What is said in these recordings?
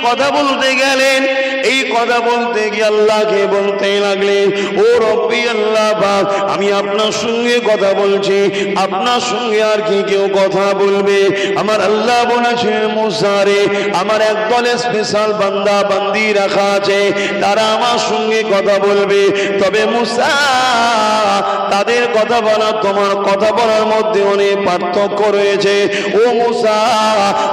কথা বলতে গেলেন। এই কথা বলতে গিয়ে আল্লাহকে বলতে লাগলেন, ও রব্বি আল্লাহ পাক, আমি আপনার সঙ্গে কথা বলছি, আপনার সঙ্গে আর কি কেউ কথা বলবে? আমার আল্লাহ বলেছেন, মুসা রে, আমার একদল স্পেশাল বান্দা বান্দি রাখা আছে, তারা আমার সঙ্গে কথা বলবে। তবে মুসা, তাদের কথা বলা তোমার কথা বলার মধ্যে অনেক পার্থক্য রয়েছে। ও মুসা,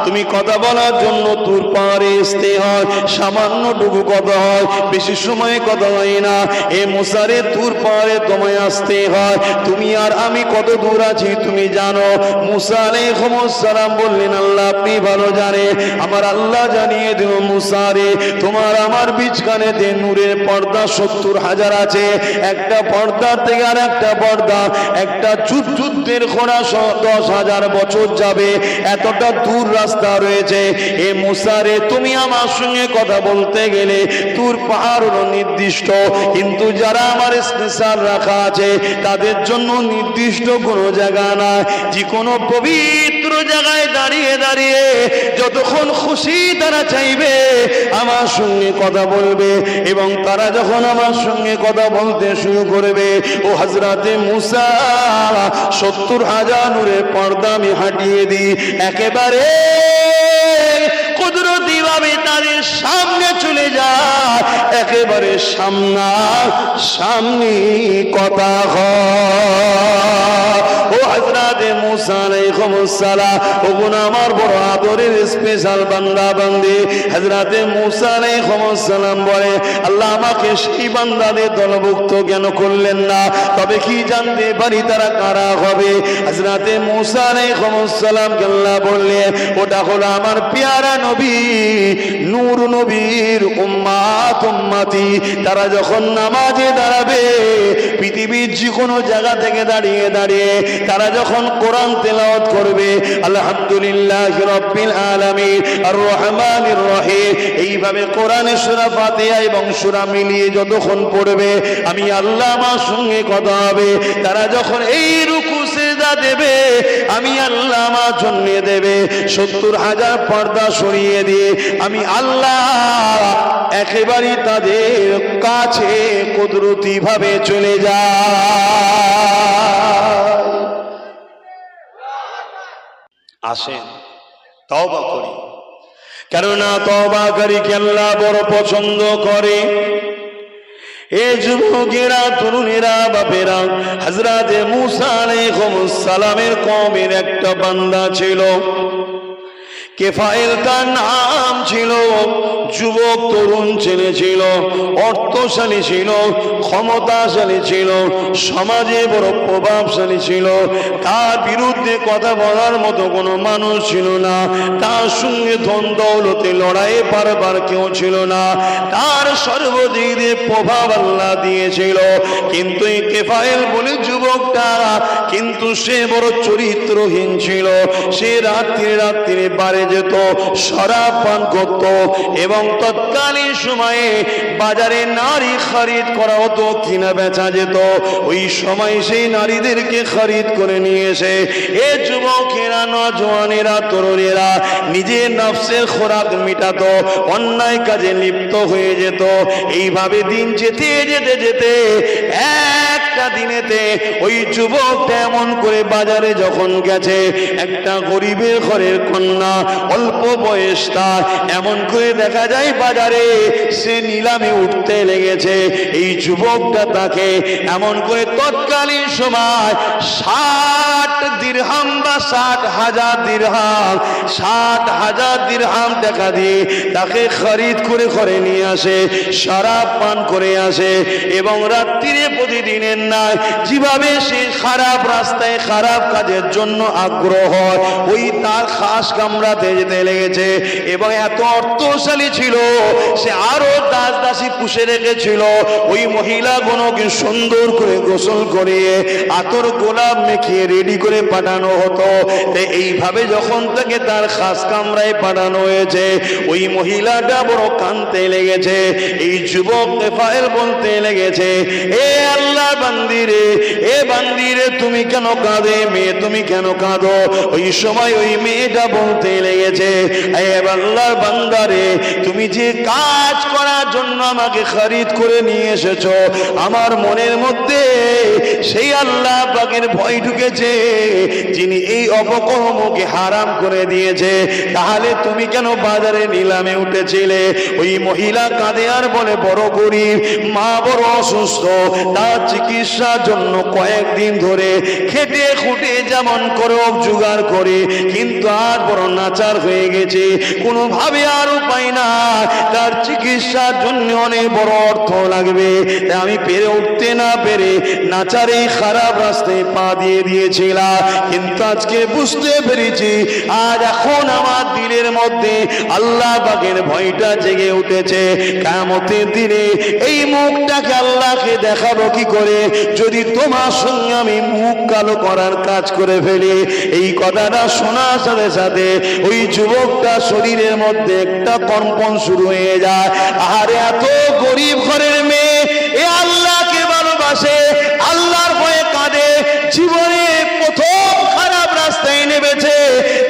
তুমি কথা বলার জন্য তুর পাহাড়ে আসতে হয়, সামান্যটুকু কথা হয়, বেশি সময় কথা হয় না। এ মুসা রে, তুর পাহাড়ে তোমায় আসতে হয়। তুমি আর আমি কত দূর আছি তুমি জানো? মুসা আলাইহিস সালাম বললেন, আল্লাহ আপনি ভালো জানেন। আমার আল্লাহ জানিয়ে দিল, মুসা রে, তোমার আমার বিচখানেতে নূরের পর্দা 70,000 আছে। একটা পর্দার থেকে আর একটা পর্দা, একটা যুদ্ধের খোঁড়া 10,000 বছর যাবে, এতটা দূর রাস্তা রয়েছে। এ মুসা রে, তুমি আমার সঙ্গে কথা বলতে গেলে তুর পাহাড় নির্দিষ্ট, কিন্তু যারা আমার স্পেশাল রাখা আছে তাদের জন্য নির্দিষ্ট কোনো জায়গা না। যে কোনো পবিত্র জায়গায় দাঁড়িয়ে দাঁড়িয়ে যতক্ষণ খুশি তারা চাইবে আমার সঙ্গে কথা বলবে। এবং তারা যখন আমার সঙ্গে কথা বলতে শুরু করবে, ও হযরতে মুসা, 70,000 নূরের পর্দা আমি হাটিয়ে দিই, একেবারে কুদরতি ভাবে তাদের সামনে চলে যায়, একেবারে সামনে কথা হয়। ও হযরতে মুসা আলাইহিস সালাম, ওগুন আমার বড় আদরের স্পেশাল বান্দা বান্দি। হযরতে মুসা আলাইহিস সালাম বলে, আল্লাহ আমাকে সেই বান্দাদের দলভুক্ত কেন করলেন না? তবে কি জানতে পারি তারা কারা হবে? হযরতে মুসা আলাইহিস সালাম আল্লাহ বললেন, ওটা হলো আমার পেয়ারা নবী, নূর নবীর উম্মাত উম্মতি। তারা যখন নামাজে দাঁড়াবে, পৃথিবীর যে কোনো জায়গা থেকে দাঁড়িয়ে দাঁড়িয়ে তারা যখন কোরআন তেলাওয়াত করবে, আলহামদুলিল্লাহি রাব্বিল আলামিন আর রহমানির রহিম, এইভাবে কোরআনের সূরা ফাতিহা এবং সূরা মিলিয়ে যতক্ষণ পড়বে, আমি আল্লাহ আমার সঙ্গে কথা হবে। তারা যখন এই রুকু সিজদা দেবে, আমি আল্লাহ আমার জন্য দেবে 70,000 পর্দা সরিয়ে দিয়ে আমি আল্লাহ একেবারে তাদের কাছে কুদরতি ভাবে চলে যায়। আসেন তওবা করি, কেননা তওবাকারীকে আল্লাহ বড় পছন্দ করে। এ যুবকেরা, তরুণেরা, বাপেরা, হযরতে মুসা আলাইহিস সালামের কওমের একটা বান্দা ছিল, কেফাইল তার নাম ছিল। যুবক তরুণ ছেলে ছিল, অর্থশালী ছিল, ক্ষমতাশালী ছিল, সমাজে বড় প্রভাবশালী ছিল। তার বিরুদ্ধে কথা বলার মতো কোনো মানুষ ছিল না, তার সঙ্গে ধন দৌলতে লড়াইয়ে পারবার কেউ ছিল না। তার সর্বদিক দিয়ে প্রভাব আল্লাহ দিয়েছিল। কিন্তু এই কেফাইল বলে যুবকটা, কিন্তু সে বড় চরিত্রহীন ছিল। সে রাত্রি বারে যেত, শরাব পান করত, এবং তৎকালীন সময়ে বাজারে নারী খরিদ করা হতো, কিনা বেচা যেত। ওই সময় সেই নারীদেরকে খরিদ করে নিয়ে এসে এ যুবকেরা, নওজওয়ানেরা, তরুণেরা নিজের নফসের খোরাক মিটাতো, অন্যায় কাজে লিপ্ত হয়ে যেত। এইভাবে দিন যেতে যেতে যেতে একটা দিনেতে ওই যুবকটা এমন করে বাজারে যখন গেছে, একটা গরিবের ঘরের কন্যা, অল্প বয়স তার, এমন করে দেখা যায় বাজারে সে নিলামে উঠতে লেগেছে। এই যুবকটা তাকে এমন করে তৎকালীন সময় 60 দিরহাম বা 60,000 দিরহাম, 60,000 দিরহাম টাকা দিয়ে তাকে খরিদ করে ঘরে নিয়ে আসে, শরাব পান করে আসে। এবং রাত্রিরে প্রতিদিনের নয়, যেভাবে সে খারাপ রাস্তায় খারাপ কাজের জন্য আগ্রহ হয়, ওই তার খাস কামরাতে যেতে লেগেছে। এবং এত অর্থশালী ছিল, সে আরো দাস দাসী পুষে রেখেছিল। ওই মহিলাগুলোকে সুন্দর করে গোসল করিয়ে আতর গোলাপ মেখিয়ে রেডি করে পাঠানো হতো। এইভাবে যখন তাকে তার খাস কামরায় পাঠানো হয়েছে, ওই মহিলাটা বড় কাঁদতে লেগেছে। এই যুবক কেফাইল বলতে লেগেছে, এ আল্লাহ বান্দা, বান্দিরে, এ বান্দিরে তুমি কেন কাঁদে মেয়ে, তুমি কেন কাঁদো? ওই সময় ওই মেয়েটা বলতে লেগেছে, এ আল্লাহর বান্দারে, তুমি যে কাজ করার জন্য আমাকে খরিদ করে নিয়ে এসেছো, আমার মনের মধ্যে সেই আল্লাহ পাকের ভয় ঢুকেছে যিনি এই অপকর্মকে হারাম করে দিয়েছে। তাহলে তুমি কেন বাজারে নিলামে উঠেছিলে? ওই মহিলা কাঁদে আর বলে, বড় গরিব, মা বড় অসুস্থ, তার চিকিৎসার জন্য কয়েকদিন ধরে খেটে খুঁটে যেমন করে জোগাড় করে, কিন্তু আর বড় নাচার হয়ে গেছে, কোনোভাবে আর উপায় না, তার চিকিৎসার জন্য অনেক বড় অর্থ লাগবে। তাই আমি পেরে উঠতে না পেরে নাচারে খারাপ রাস্তায় পা দিয়ে দিয়েছিলাম। কিন্তু আজকে বুঝতে পেরেছি, আজ এখন আমার দিলের মধ্যে আল্লাহ পাকের ভয়টা জেগে উঠেছে। কিয়ামতের দিনে এই মুখটাকে আল্লাহকে দেখাবো কি করে যদি তোমার সঙ্গে আমি মুখ কালো করার কাজ করে ফেলি? এই কথাটা শোনার সাথে সাথে ওই যুবকটা শরীরের মধ্যে একটা কম্পন শুরু হয়ে যায়। আর এত গরিব ঘরের মেয়ে এ আল্লাহকে ভালোবাসে, আল্লাহর ভয়ে কাঁদে, জীবনে প্রথম খারাপ রাস্তায় নেমেছে,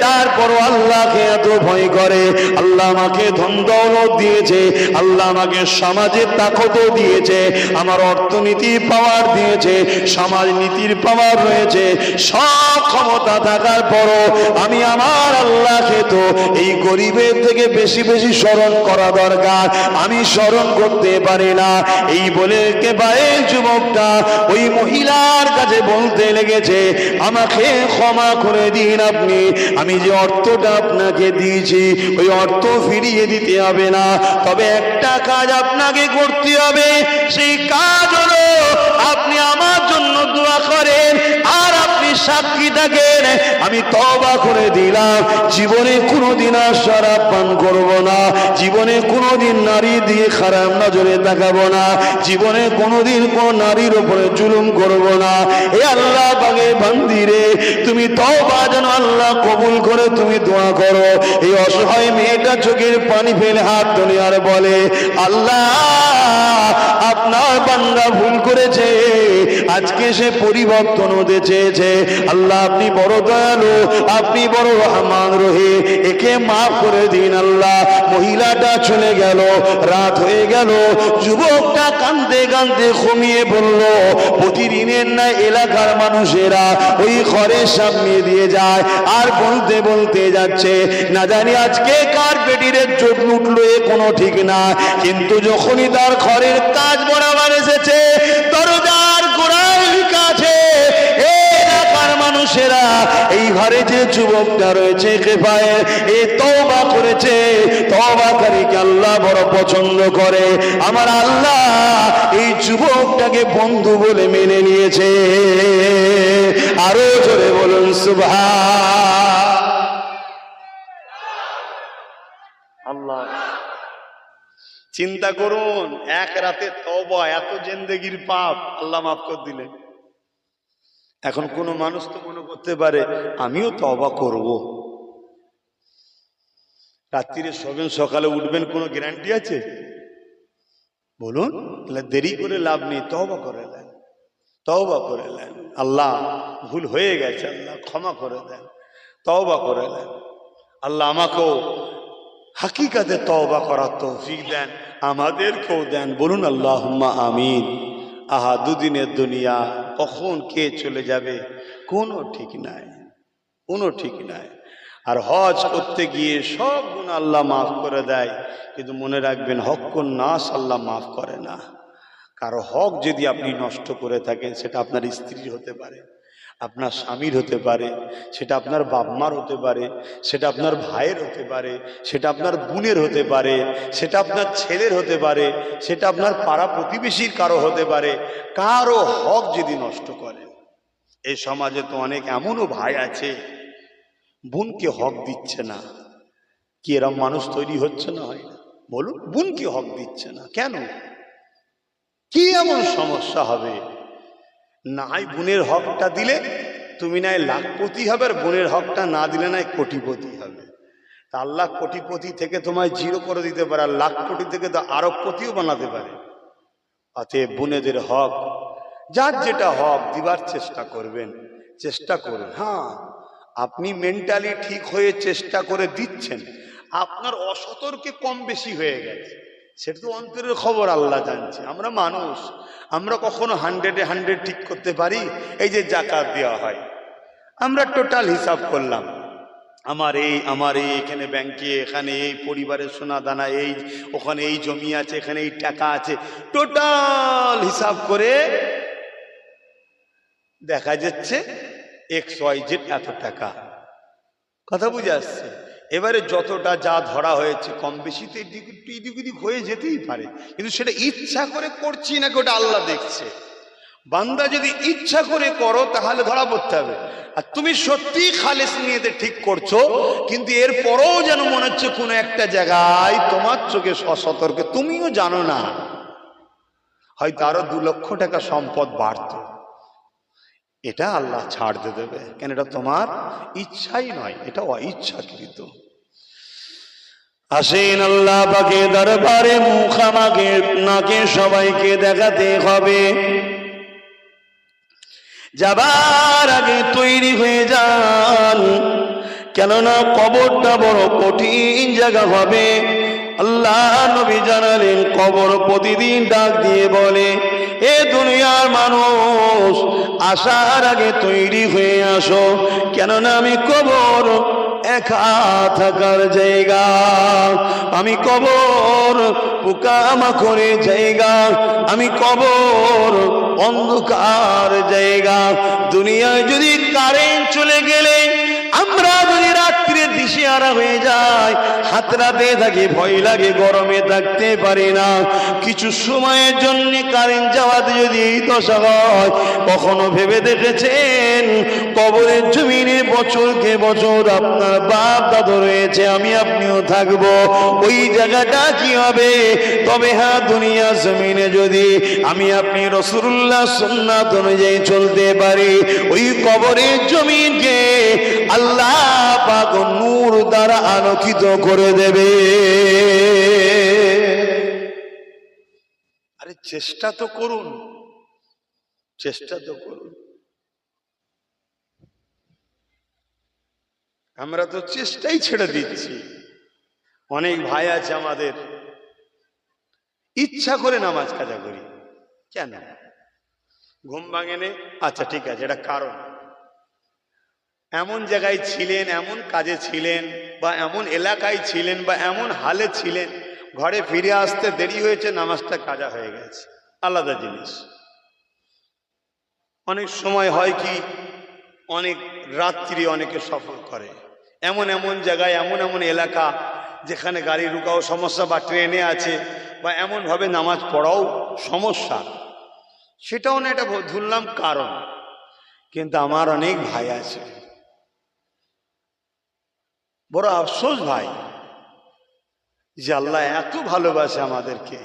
তারপরও আল্লাহকে এত ভয় করে। আল্লাহ আমাকে ধন দৌলত দিয়েছে, আল্লাহ আমাকে সমাজের তাকতও দিয়েছে, আমার অর্থনীতির পাওয়ার দিয়েছে, সমাজনীতির পাওয়ার রয়েছে, সব ক্ষমতা থাকার পরও আমি আমার আল্লাহকে তো এই গরিবের থেকে বেশি বেশি স্মরণ করা দরকার, আমি স্মরণ করতে পারি না। এই বলে একেবারে যুবকটা ওই মহিলার কাছে বলতে লেগেছে, আমাকে ক্ষমা করে দিন আপনি, আমি যে অর্থটা আপনাকে দিয়েছি ওই অর্থ ফিরিয়ে দিতে হবে না, তবে একটা কাজ আপনাকে করতে হবে, সেই কাজ হলো আপনি আমার জন্য দোয়া করেন আর আপনি সাক্ষী থাকেন আমি তওবা করে দিলাম, জীবনে কোনোদিন আর শরাব পান করব না, জীবনে কোনোদিন নারী দিয়ে খারাপ নজরে তাকাবো না, জীবনে কোনোদিন কোন নারীর উপরে জুলুম করব না। এ আল্লাহ পাকের বান্দিরে, তুমি তওবা যেন আল্লাহ কবুল করে তুমি দোয়া করো। এই অসহায় মেয়েটা চোখের পানি ফেলে হাত তুলে আর বলে, আল্লাহ আপনার বান্দা ভুল করেছে, আজকে সে পরিবর্তন হতে চেয়েছে, আল্লাহ আপনি বড় দয়ালু, আপনি বড় রহমান রহিম, একে মাফ করে দিন আল্লাহ। মহিলাটা চলে গেল, রাত হয়ে গেল, যুবকটা কাঁদতে কাঁদতে ঘুমিয়ে পড়ল। প্রতিদিনের না এলাকার মানুষেরা ওই ঘরের সামনে দিয়ে যায় আর বলতে বলতে যাচ্ছে, না জানি আজকে কার পেটিরের চোখ উঠলো এ কোনো ঠিক না, কিন্তু যখনই তার ঘরের কাজ বরাবর এসেছে, দরজার গোড়ায় কাছে এলাকার মানুষেরা এই ঘরে যে যুবকটা রয়েছে খেফায়ের, এ তওবা করেছে, তওবাকারীকে আল্লাহ বড় পছন্দ করে। আমার আল্লাহ এই যুবকটাকে বন্ধু বলে মেনে নিয়েছে। আরো জোরে বলুন সুবহান আল্লাহ। চিন্তা করুন, এক রাতে তওবা, এত জিন্দেগির পাপ আল্লাহ মাফ করে দিলেন। এখন কোন মানুষ তো মনে করতে পারে আমিও তওবা করব, রাত্রিরে শোবেন সকালে উঠবেন, কোনো গ্যারান্টি আছে? বলুন, দেরি করে লাভ নেই, তওবা করে নেন, তওবা করে নেন। আল্লাহ ভুল হয়ে গেছে, আল্লাহ ক্ষমা করে দেন, তওবা করে নেন। আল্লাহ আমাকেও হাকিকাতে তওবা করার তৌফিক দেন, আমাদেরকেও দেন। বলুন আল্লাহুম্মা আমিন। আহা, দুদিনের দুনিয়া, কখন কে চলে যাবে কোনো ঠিক নাই, কোনো ঠিক নাই। আর হজ করতে গিয়ে সব গুনাহ আল্লাহ মাফ করে দেয়, কিন্তু মনে রাখবেন হক্কুন নাস আল্লাহ মাফ করে না। কারো হক যদি আপনি নষ্ট করে থাকেন, সেটা আপনার স্ত্রীর হতে পারে, আপনার স্বামীর হতে পারে, সেটা আপনার বাপমার হতে পারে, সেটা আপনার ভাইয়ের হতে পারে, সেটা আপনার বোনের হতে পারে, সেটা আপনার ছেলের হতে পারে, সেটা আপনার পাড়া প্রতিবেশীর কারো হতে পারে। কারো হক যদি নষ্ট করে, এই সমাজে তো অনেক এমনও ভাই আছে বোনকে হক দিচ্ছে না। কি এরম মানুষ তৈরি হচ্ছে না? হয় না? বলুন, বোনকে হক দিচ্ছে না কেন? কি এমন সমস্যা হবে? নাই বোনের হকটা দিলে তুমি নাই লাখপতি হবে, আর বোনের হকটা না দিলে নাই কোটিপতি হবে। তা আল্লাহ কোটিপতি থেকে তোমায় জিরো করে দিতে পারে, আর লাখপতি থেকে তো আরবপতিও বানাতে পারে। অতএব বোনেদের হক যার যেটা হক দিবার চেষ্টা করবেন, চেষ্টা করুন। হ্যাঁ, আপনি মেন্টালি ঠিক হয়ে চেষ্টা করে দিচ্ছেন, আপনার অসতর্কে কম বেশি হয়ে গেছে, সেটা তো অন্তরের খবর আল্লাহ জানছে। আমরা মানুষ, আমরা কখনো 100-এ 100 ঠিক করতে পারি? এই যে জাকাত দেওয়া হয়, আমরা টোটাল হিসাব করলাম, আমার এই এখানে ব্যাংকে, এখানে এই পরিবারের সোনা দানা, এই ওখানে এই জমি আছে, এখানে এই টাকা আছে, টোটাল হিসাব করে দেখা যাচ্ছে XYZ এত টাকা। কথা বুঝে আসছে? এবারে যতটা যা ধরা হয়েছে কম বেশি তো এদিক ওদিক হয়ে যেতেই পারে, কিন্তু সেটা ইচ্ছা করে করছি নাকি ওটা আল্লাহ দেখছে। বান্দা যদি ইচ্ছা করে করো তাহলে ধরা পড়তে হবে, আর তুমি সত্যি খালেস নিয়েতে ঠিক করছো, কিন্তু এরপরও যেন মনে হচ্ছে কোনো একটা জায়গায় তোমার চোখে অসতর্কে, তুমিও জানো না, হয়তো আরো 2 লক্ষ টাকা সম্পদ বাড়ত, এটা আল্লাহ ছাড় দিয়ে দেবে, কেন এটা তোমার ইচ্ছাই নয়, এটা অইচ্ছাকৃত। আসেন আল্লাহ পাকের দরবারে মুখামাকে নাকে সবাইকে দেখাতে হবে। যাবার আগে তৈরি হয়ে যান, কেননা কবরটা বড় কঠিন জায়গা হবে। আল্লাহ নবী জানালেন, কবর প্রতিদিন ডাক দিয়ে বলে, এ দুনিয়ার মানুষ, আসার আগে তৈরি হয়ে আসো, কেননা আমি কবর একা থাকার জায়গা, আমি কবর পোকামাকড়ের জায়গা, আমি কবর অন্ধকার জায়গা। দুনিয়ায় যদি কারেন্ট চলে গেলে, আমরা যদি রাত্রে দিশেহারা হয়ে যাই, হাত রাতে থাকি, ভয় লাগে, গরমে থাকতে পারি না, কিছু সময়ের জন্য কারেন্ট যাওয়াতে যদি এই দশা হয়, কখনো ভেবে দেখেছেন কবরের জমিনে বছরকে বছর আপনার বাপ দাদু রয়েছে, আমি আপনিও থাকবো, ওই জায়গাটা কি হবে? তবে হ্যাঁ, দুনিয়া জমিনে যদি আমি আপনি রাসূলুল্লাহ সুন্নাত অনুযায়ী চলতে পারি, ওই কবরের জমিনকে আল্লাহ পাক নূর দ্বারা আলোকিত করে দেবে। আরে চেষ্টা তো করুন, চেষ্টা তো করুন। আমরা তো চেষ্টাই ছেড়ে দিচ্ছি। অনেক ভাই আছে আমাদের, ইচ্ছা করে নামাজ কাজা করি, কেন? ঘুম ভাঙেনে, আচ্ছা ঠিক আছে, এটা কারণ এমন জায়গায় ছিলেন, এমন কাজে ছিলেন, বা এমন এলাকায় ছিলেন, বা এমন হালে ছিলেন, ঘরে ফিরে আসতে দেরি হয়েছে, নামাজটা কাজা হয়ে গেছে, আলাদা জিনিস। অনেক সময় হয় কি, অনেক রাত্রি অনেকে সফর করে, এমন এমন জায়গায়, এমন এমন এলাকা যেখানে গাড়ি রুকাও সমস্যা, বা ট্রেনে আছে, বা এমনভাবে নামাজ পড়াও সমস্যা, সেটাও না, এটা ধরলাম কারণ। কিন্তু আমার অনেক ভাই আছে, বড় আফসোস ভাই, যে আল্লাহ এত ভালোবাসে আমাদেরকে,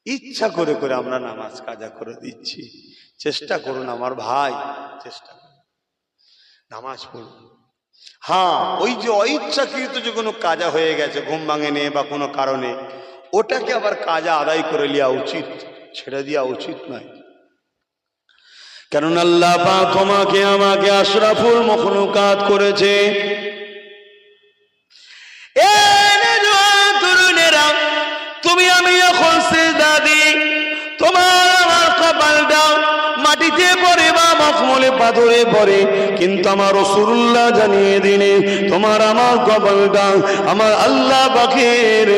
ইচ্ছা করে করে আমরা নামাজ কাজা করে দিচ্ছি। চেষ্টা করুন আমার ভাই, চেষ্টা করুন, নামাজ পড়ুন। হ্যাঁ, ওই যে অইচ্ছাকৃত যে কোনো কাজা হয়ে গেছে, ঘুম ভাঙেনে বা কোনো কারণে, ওটাকে আবার কাজা আদায় করে নেওয়া উচিত, ছেড়ে দেওয়া উচিত নয়। কারণ আল্লাহ পাক তোমাকে আমাকে আশরাফুল মখলুকাত করেছে। তুমি আমি এখন সিজদা দিই, তোমার আমার কপালটা মাটিতে পড়ে বা মখমলে পাথরে পড়ে, কিন্তু আমার রাসূলুল্লাহ জানিয়ে দিলেন, তোমার আমার কপালটা আমার আল্লাহ পাকের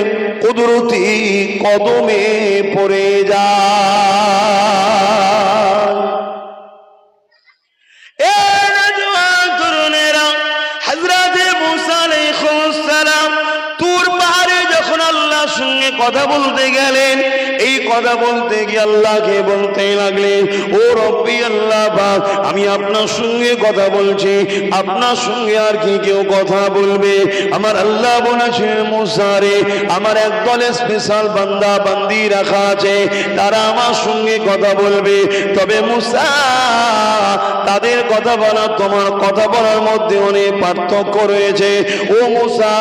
কুদরতি কদমে পড়ে যায়। সঙ্গে কথা বলতে গেলেন, এই কথা বলতে গিয়ে আল্লাহকে বলতে লাগলেন, ও রব্বি আল্লাহ পাক, আমি আপনার সঙ্গে কথা বলছি, আপনার সঙ্গে আর কি কেউ কথা বলবে? আমার আল্লাহ বলেছেন, মুসা রে, আমার একদল স্পেশাল বান্দা বান্দি রাখা আছে, তারা আমার সঙ্গে কথা বলবে, তবে মুসা তাদের কথা বলা তোমার কথা বলার মধ্যে অনেক পার্থক্য রয়েছে। ও মুসা,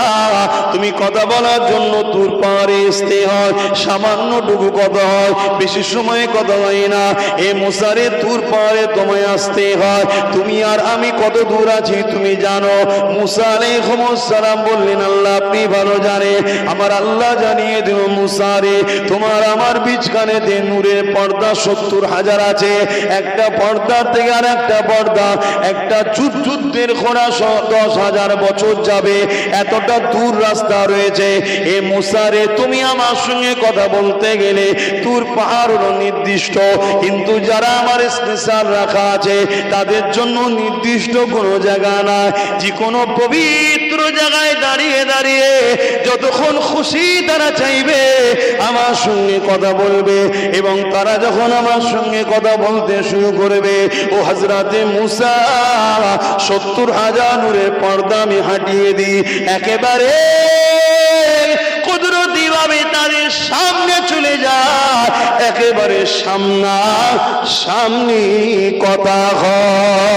তুমি কথা বলার জন্য তুর পাহাড়ে আসতে হয়, সামান্যটুকু কথা হয়, বেশি সময় কথা হয় না। এ মুসা রে, তুর পাহাড়ে তোমায় আসতে হয়, তুমি আর আমি কত দূর আছি তুমি জানো? মুসা আলাইহিস সালাম বললেন, আল্লাহ আপনি ভালো জানে। আমার আল্লাহ জানিয়ে দিল, মুসা রে, তোমার আমার বিচখানেতে নূরের পর্দা 70,000 আছে। একটা পর্দার থেকে আর একটা পর্দা, একটা যুদ্ধের খোঁড়া 10,000 বছর যাবে, এতটা দূর রাস্তা রয়েছে। এ মুসা রে, তুমি আমার সঙ্গে কথা বলতে গেলে তুর পাহাড় হলো নির্দিষ্ট, কিন্তু যারা আমার স্পেশাল রাখা আছে তাদের জন্য নির্দিষ্ট কোনো জায়গা না। যে কোনো পবিত্র জায়গায় দাঁড়িয়ে দাঁড়িয়ে যতক্ষণ খুশি তারা চাইবে আমার সঙ্গে কথা বলবে, এবং তারা যখন আমার সঙ্গে কথা বলতে শুরু করবে, ও হযরতে মুসা 70,000 নূরের পর্দা আমি হাটিয়ে দিই, একেবারে কুদরতি ভাবে তাদের সামনে চলে যায়, একেবারে সামনা সামনি কথা হয়।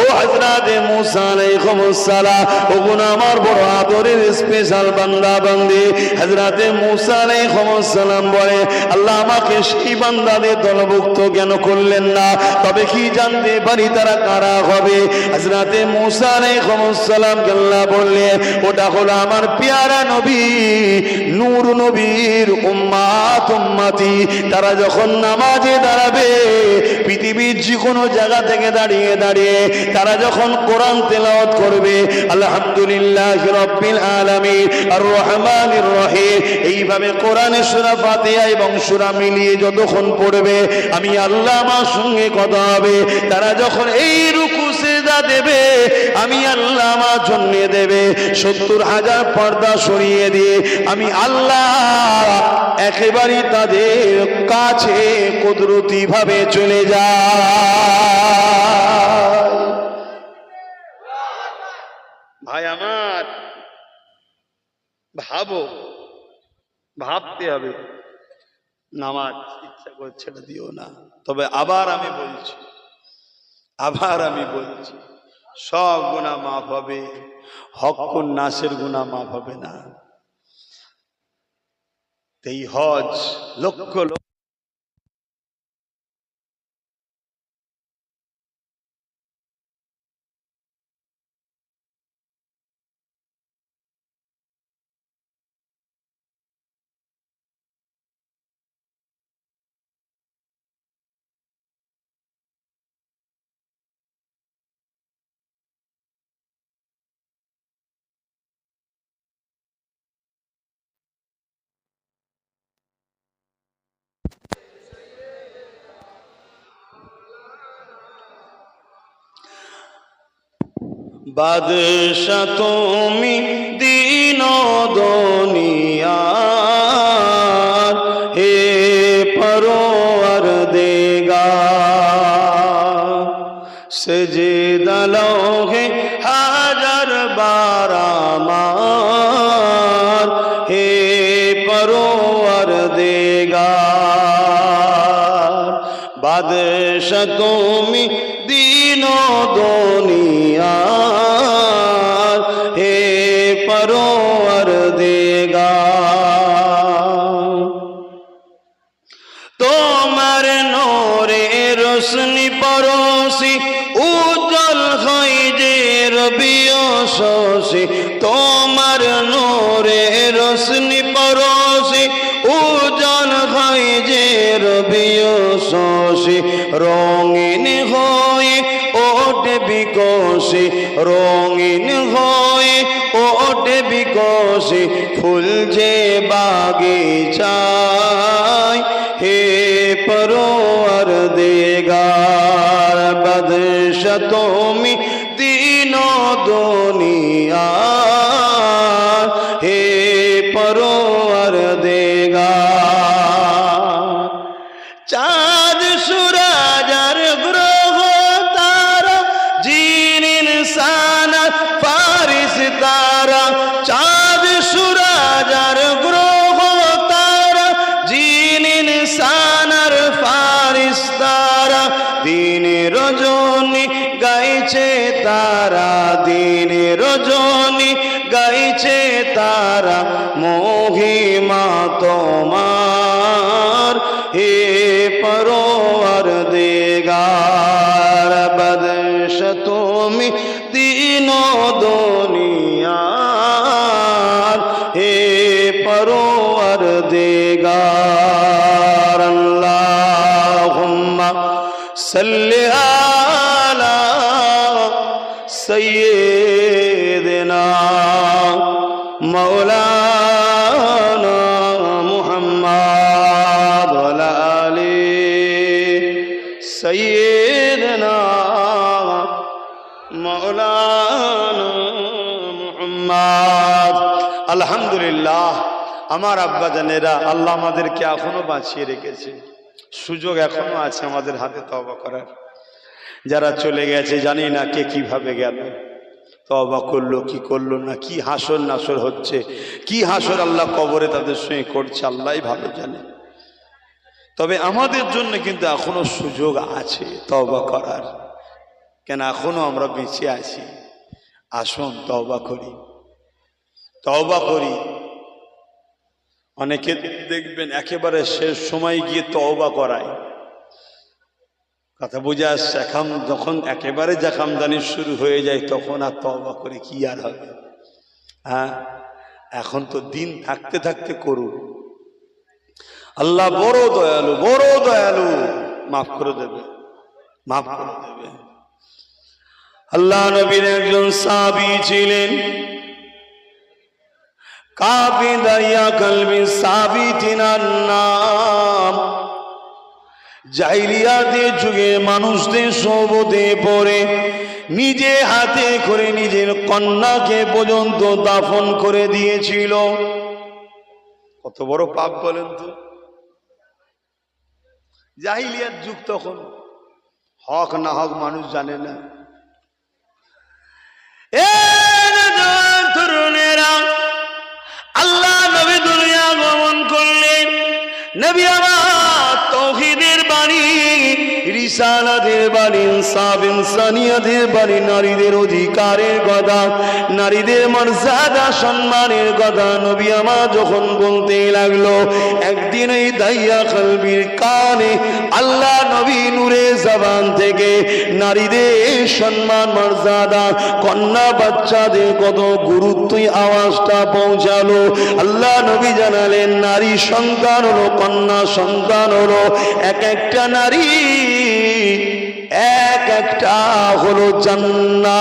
ও হযরতে মুসা আলাইহিস সালাম, ওগুন আমার বড় আদরের স্পেশাল বান্দা বান্দি। হযরতে মুসা আলাইহিস সালাম বলে, আল্লাহ আমাকে সেই বান্দাদের দলভুক্ত কেন করলেন না? তবে কি জানতে পারি তারা কারা হবে? হযরতে মুসা আলাইহিস সালাম আল্লাহ বললেন, ওটা হলো আমার পেয়ারা নবী নূর নবীর উম্মাত উম্মতি। তারা যখন নামাজে দাঁড়াবে, পৃথিবীর যে কোনো জায়গা থেকে দাঁড়িয়ে দাঁড়িয়ে তারা যখন কোরআন তেলাওয়াত করবে, আলহামদুলিল্লাহি রাব্বিল আলামিন আর রহমানির রহিম, এইভাবে কোরআনের সূরা ফাতিহা এবং সূরা মিলিয়ে যতক্ষণ পড়বে, আমি আল্লাহ আমার সঙ্গে কথা হবে। তারা যখন এই রুকু সিজদা দেবে, আমি আল্লাহ আমার জন্য দেবে 70,000 পর্দা সরিয়ে দিয়ে আমি আল্লাহ একেবারে তাদের কাছে কুদরতি ভাবে চলে যায়। ভাই আমার, ভাবো, ভাবতে হবে। নামাজ ইচ্ছা করে ছেড়ে দিও না। তবে আবার আমি বলছি, সব গুনাহ মাফ হবে, হকুন নাসের গুনাহ মাফ হবে না। এই হজ লক্ষ লক্ষ বাদশা তুমি দিন দুনিয়ার, হে পরওয়ারদিগার, সেজদা লওহে হাজার বার আমার, হে পরওয়ারদিগার। বাদশা তুমি দিন দুনিয়ার, হে পরওয়ারদিগার। তোমার নূরে রোশনি পরশি উজ্জ্বল হয় যে রবিও শশী। তোমার নূরে রোশনি পরশি উজ্জ্বল হয় যে রবিও শশী। রঙিন হয়ে ওঠে বিকশি, রঙিন হয়ে ওঠে বিকশি, ফুল যে বাগিচায়, হে পরওয়ারদিগার। বাদশা তুমি দিন দুনিয়ার, হে পরওয়ারদিগার। চাঁদ সূরজ আর গ্রহ তারা, জিন ইনসান ফারিস্তারা। চাঁদ সূরজ আর গ্রহ তারা, জিন ইনসান আর ফারিস্তারা। দিনে রজনী গাইছে তারা, দিনে রজনী গাইছে তারা মহিমা তোমার হে পরওয়ারদিগার। বদশ তুমি তিন দুনিয়ার হে পরওয়ারদিগার। আল্লাহুম্মা সাল্লি আলা সাইয়্যিদিনা মাওলানা মুহাম্মদ ওয়া আলা আলি সাইয়্যিদিনা মাওলানা মুহাম্মদ। আলহামদুলিল্লাহ, আমার আব্বাজানেরা, আল্লাহ আমাদেরকে এখনো বাঁচিয়ে রেখেছে, সুযোগ এখনো আছে আমাদের হাতে তওবা করার। যারা চলে গেছে জানি না কে কিভাবে গেল, তওবা করলো কি করলো না, কি হাসর নাসর হচ্ছে, কি হাসর আল্লাহ কবরে তাদের সঙ্গে করছে আল্লাহই ভালো জানে। তবে আমাদের জন্য কিন্তু এখনো সুযোগ আছে তওবা করার, কেন এখনো আমরা বেঁচে আছি। আসুন তওবা করি, তওবা করি। অনেকে দেখবেন একেবারে শেষ সময় গিয়ে তওবা করায়, কথা বুঝে আসছে। এখন যখন একেবারে জাকামদানি শুরু হয়ে যায় তখন আর তওবা করে কি আর হবে? হ্যাঁ, এখন তো দিন থাকতে থাকতে করুন। আল্লাহ বড় দয়ালু, বড় দয়ালু, মাফ করে দেবে, মাফ করে দেবে। আল্লাহ নবীর একজন সাহাবী ছিলেন, কাবি দারিয়া কলবি সাহাবী তিনার নাম। জাহিলিয়াতের যুগে মানুষদের সোবতে পড়ে নিজে হাতে করে নিজের কন্যাকে পর্যন্ত দাফন করে দিয়েছিল। কত বড় পাপ বলেন তো! জাহিলিয়াত যুগ, তখন হক না হক মানুষ জানে না। তরুণেরা, আল্লাহ নবী দুনিয়া গমন করলেন। নবী আমার তাওহীদের বাণী, রিসালাতের বাণী, ইনসাফ ইনসানিয়তের বাণী, নারীদের অধিকারের কথা, নারীদের মর্যাদা সম্মানের কথা নবী আমার যখন বলতে লাগলো, একদিন এই দাইয়া কলবির কানে আল্লাহ নবী নূরে জবান থেকে নারীদের সম্মান মর্যাদা, কন্যা বাচ্চাদের কত গুরুত্বই আওয়াজটা পৌঁছালো। আল্লাহ নবী জানালেন, নারী সন্তান হলো, কন্যা সন্তান হলো, এক একটা নারী এক একটা হলো জান্নাত।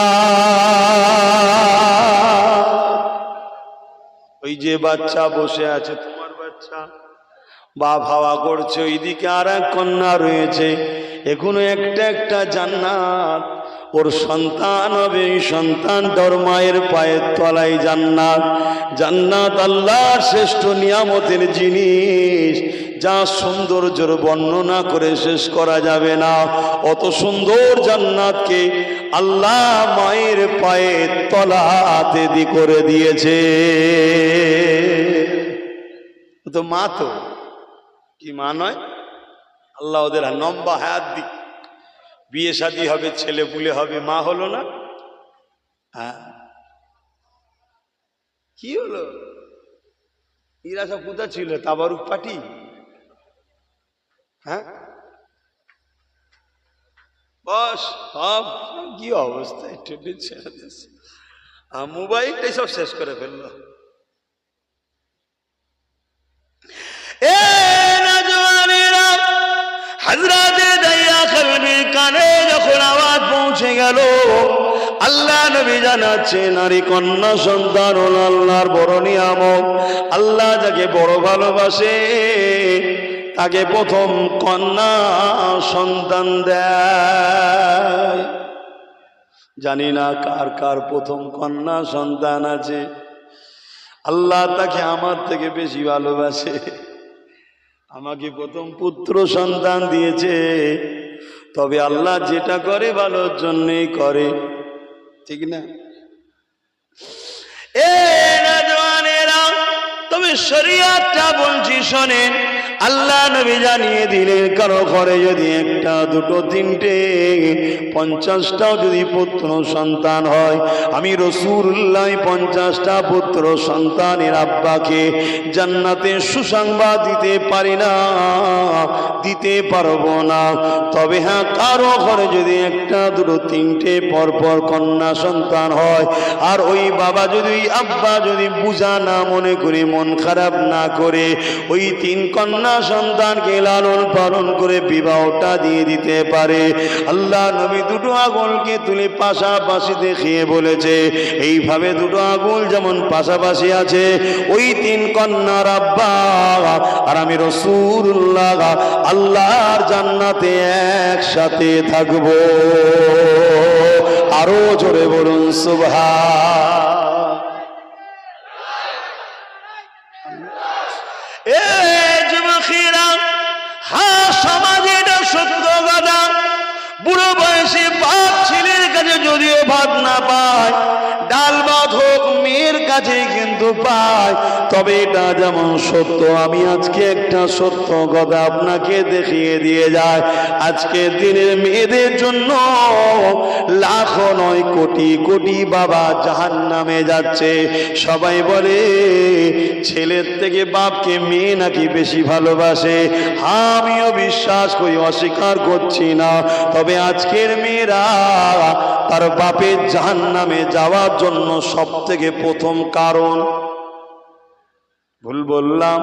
ওই যে বাচ্চা বসে আছে, তোমার বাচ্চা, বাপ হাওয়া করছে, ওইদিকে আর এক কন্যা রয়েছে, এখনো একটা একটা জান্নাত। ওর সন্তান হবে, সন্তান তোর মায়ের পায়ের তলায় জান্নাত। জান্নাত আল্লাহর শ্রেষ্ঠ নিয়ামতের জিনিস, যা সৌন্দর্যের বর্ণনা করে শেষ করা যাবে না। অত সুন্দর জান্নাতকে আল্লাহ মায়ের পায়ের তলাতে দি করে দিয়েছে। তো মা, তো কি মা নয়? আল্লাহ ওদের লম্বা হায়াত দিক, বিয়ে শাদী হবে, ছেলে পুলে হবে, মা হলো না? হ্যাঁ, কি হলো? এরা সব কোথা ছিল? তাবারুক পার্টি? হ্যাঁ, বস সব কি অবস্থা, ছেড়ে দিচ্ছে, মোবাইলটাই সব শেষ করে ফেললো। হযরতে দাইয়া কলবির কানে যখন আওয়াজ পৌঁছে গেল, আল্লাহ নবী জানাচ্ছে, নারী কন্যা সন্তান হল আল্লাহর বড় নিয়ামত। আল্লাহ যাকে বড় ভালোবাসে তাকে প্রথম কন্যা সন্তান দেয়। জানি না কার কার প্রথম কন্যা সন্তান আছে। আল্লাহ তাকে আমার থেকে বেশি ভালোবাসে। আমাকে প্রথম পুত্র সন্তান দিয়েছে। তবে আল্লাহ যেটা করে ভালোর জন্যই করে, ঠিক না? তবে শরীয়তটা বলছি শোনেন, আল্লাহ নবী জানিয়ে দিলেন, কারো ঘরে যদি একটা দুটো তিনটে 50টাও যদি পুত্র সন্তান হয়, আমি রাসূলুল্লাহ 50টা পুত্র সন্তানের আব্বাকে জান্নাতের সুসংবাদ দিতে পারি না, দিতে পারবো না। তবে হ্যাঁ, কারো ঘরে যদি একটা দুটো তিনটে পরপর কন্যা সন্তান হয়, আর ওই বাবা যদি, ওই আব্বা যদি বুঝা না মনে করে, মন খারাপ না করে, ওই 3 কন্যা সন্তানকে লালন পালন করে বিবাহটা দিয়ে দিতে পারে, আল্লাহ নবী দুটো আঙুলকে তুলে পাশাপাশি দেখিয়ে বলেছে, এইভাবে দুটো আঙুল যেমন পাশাপাশি আছে, ওই 3 কন্যার আব্বা আর আমি রাসূলুল্লাহ আল্লাহর জান্নাতে একসাথে থাকবো। আরো জোরে বলুন সুবহান। এ যুবকেরা, হ্যাঁ সমাজে এটা সত্য কথা, বুড়ো বয়সে বাপ ছেলের কাছে যদিও ভাত না পায়, ডাল ভাত হোক মেয়ের কাছে কিন্তু পায়। তবে এটা যেমন সত্য, আমি আজকে একটা সত্য কথা আপনাকে দেখিয়ে দিয়ে যায়। আজকের দিনের মেয়েদের জন্য লাখো নয় কোটি কোটি বাবা জাহান্নামে যাচ্ছে। সবাই বলে ছেলের থেকে বাপকে মেয়ে নাকি বেশি ভালোবাসে। আমিও বিশ্বাস করি, অস্বীকার করছি না। তবে আজকের মেয়েরা তার বাপের জাহান্নামে যাওয়ার জন্য সব থেকে প্রথম কারণ, ভুল বললাম,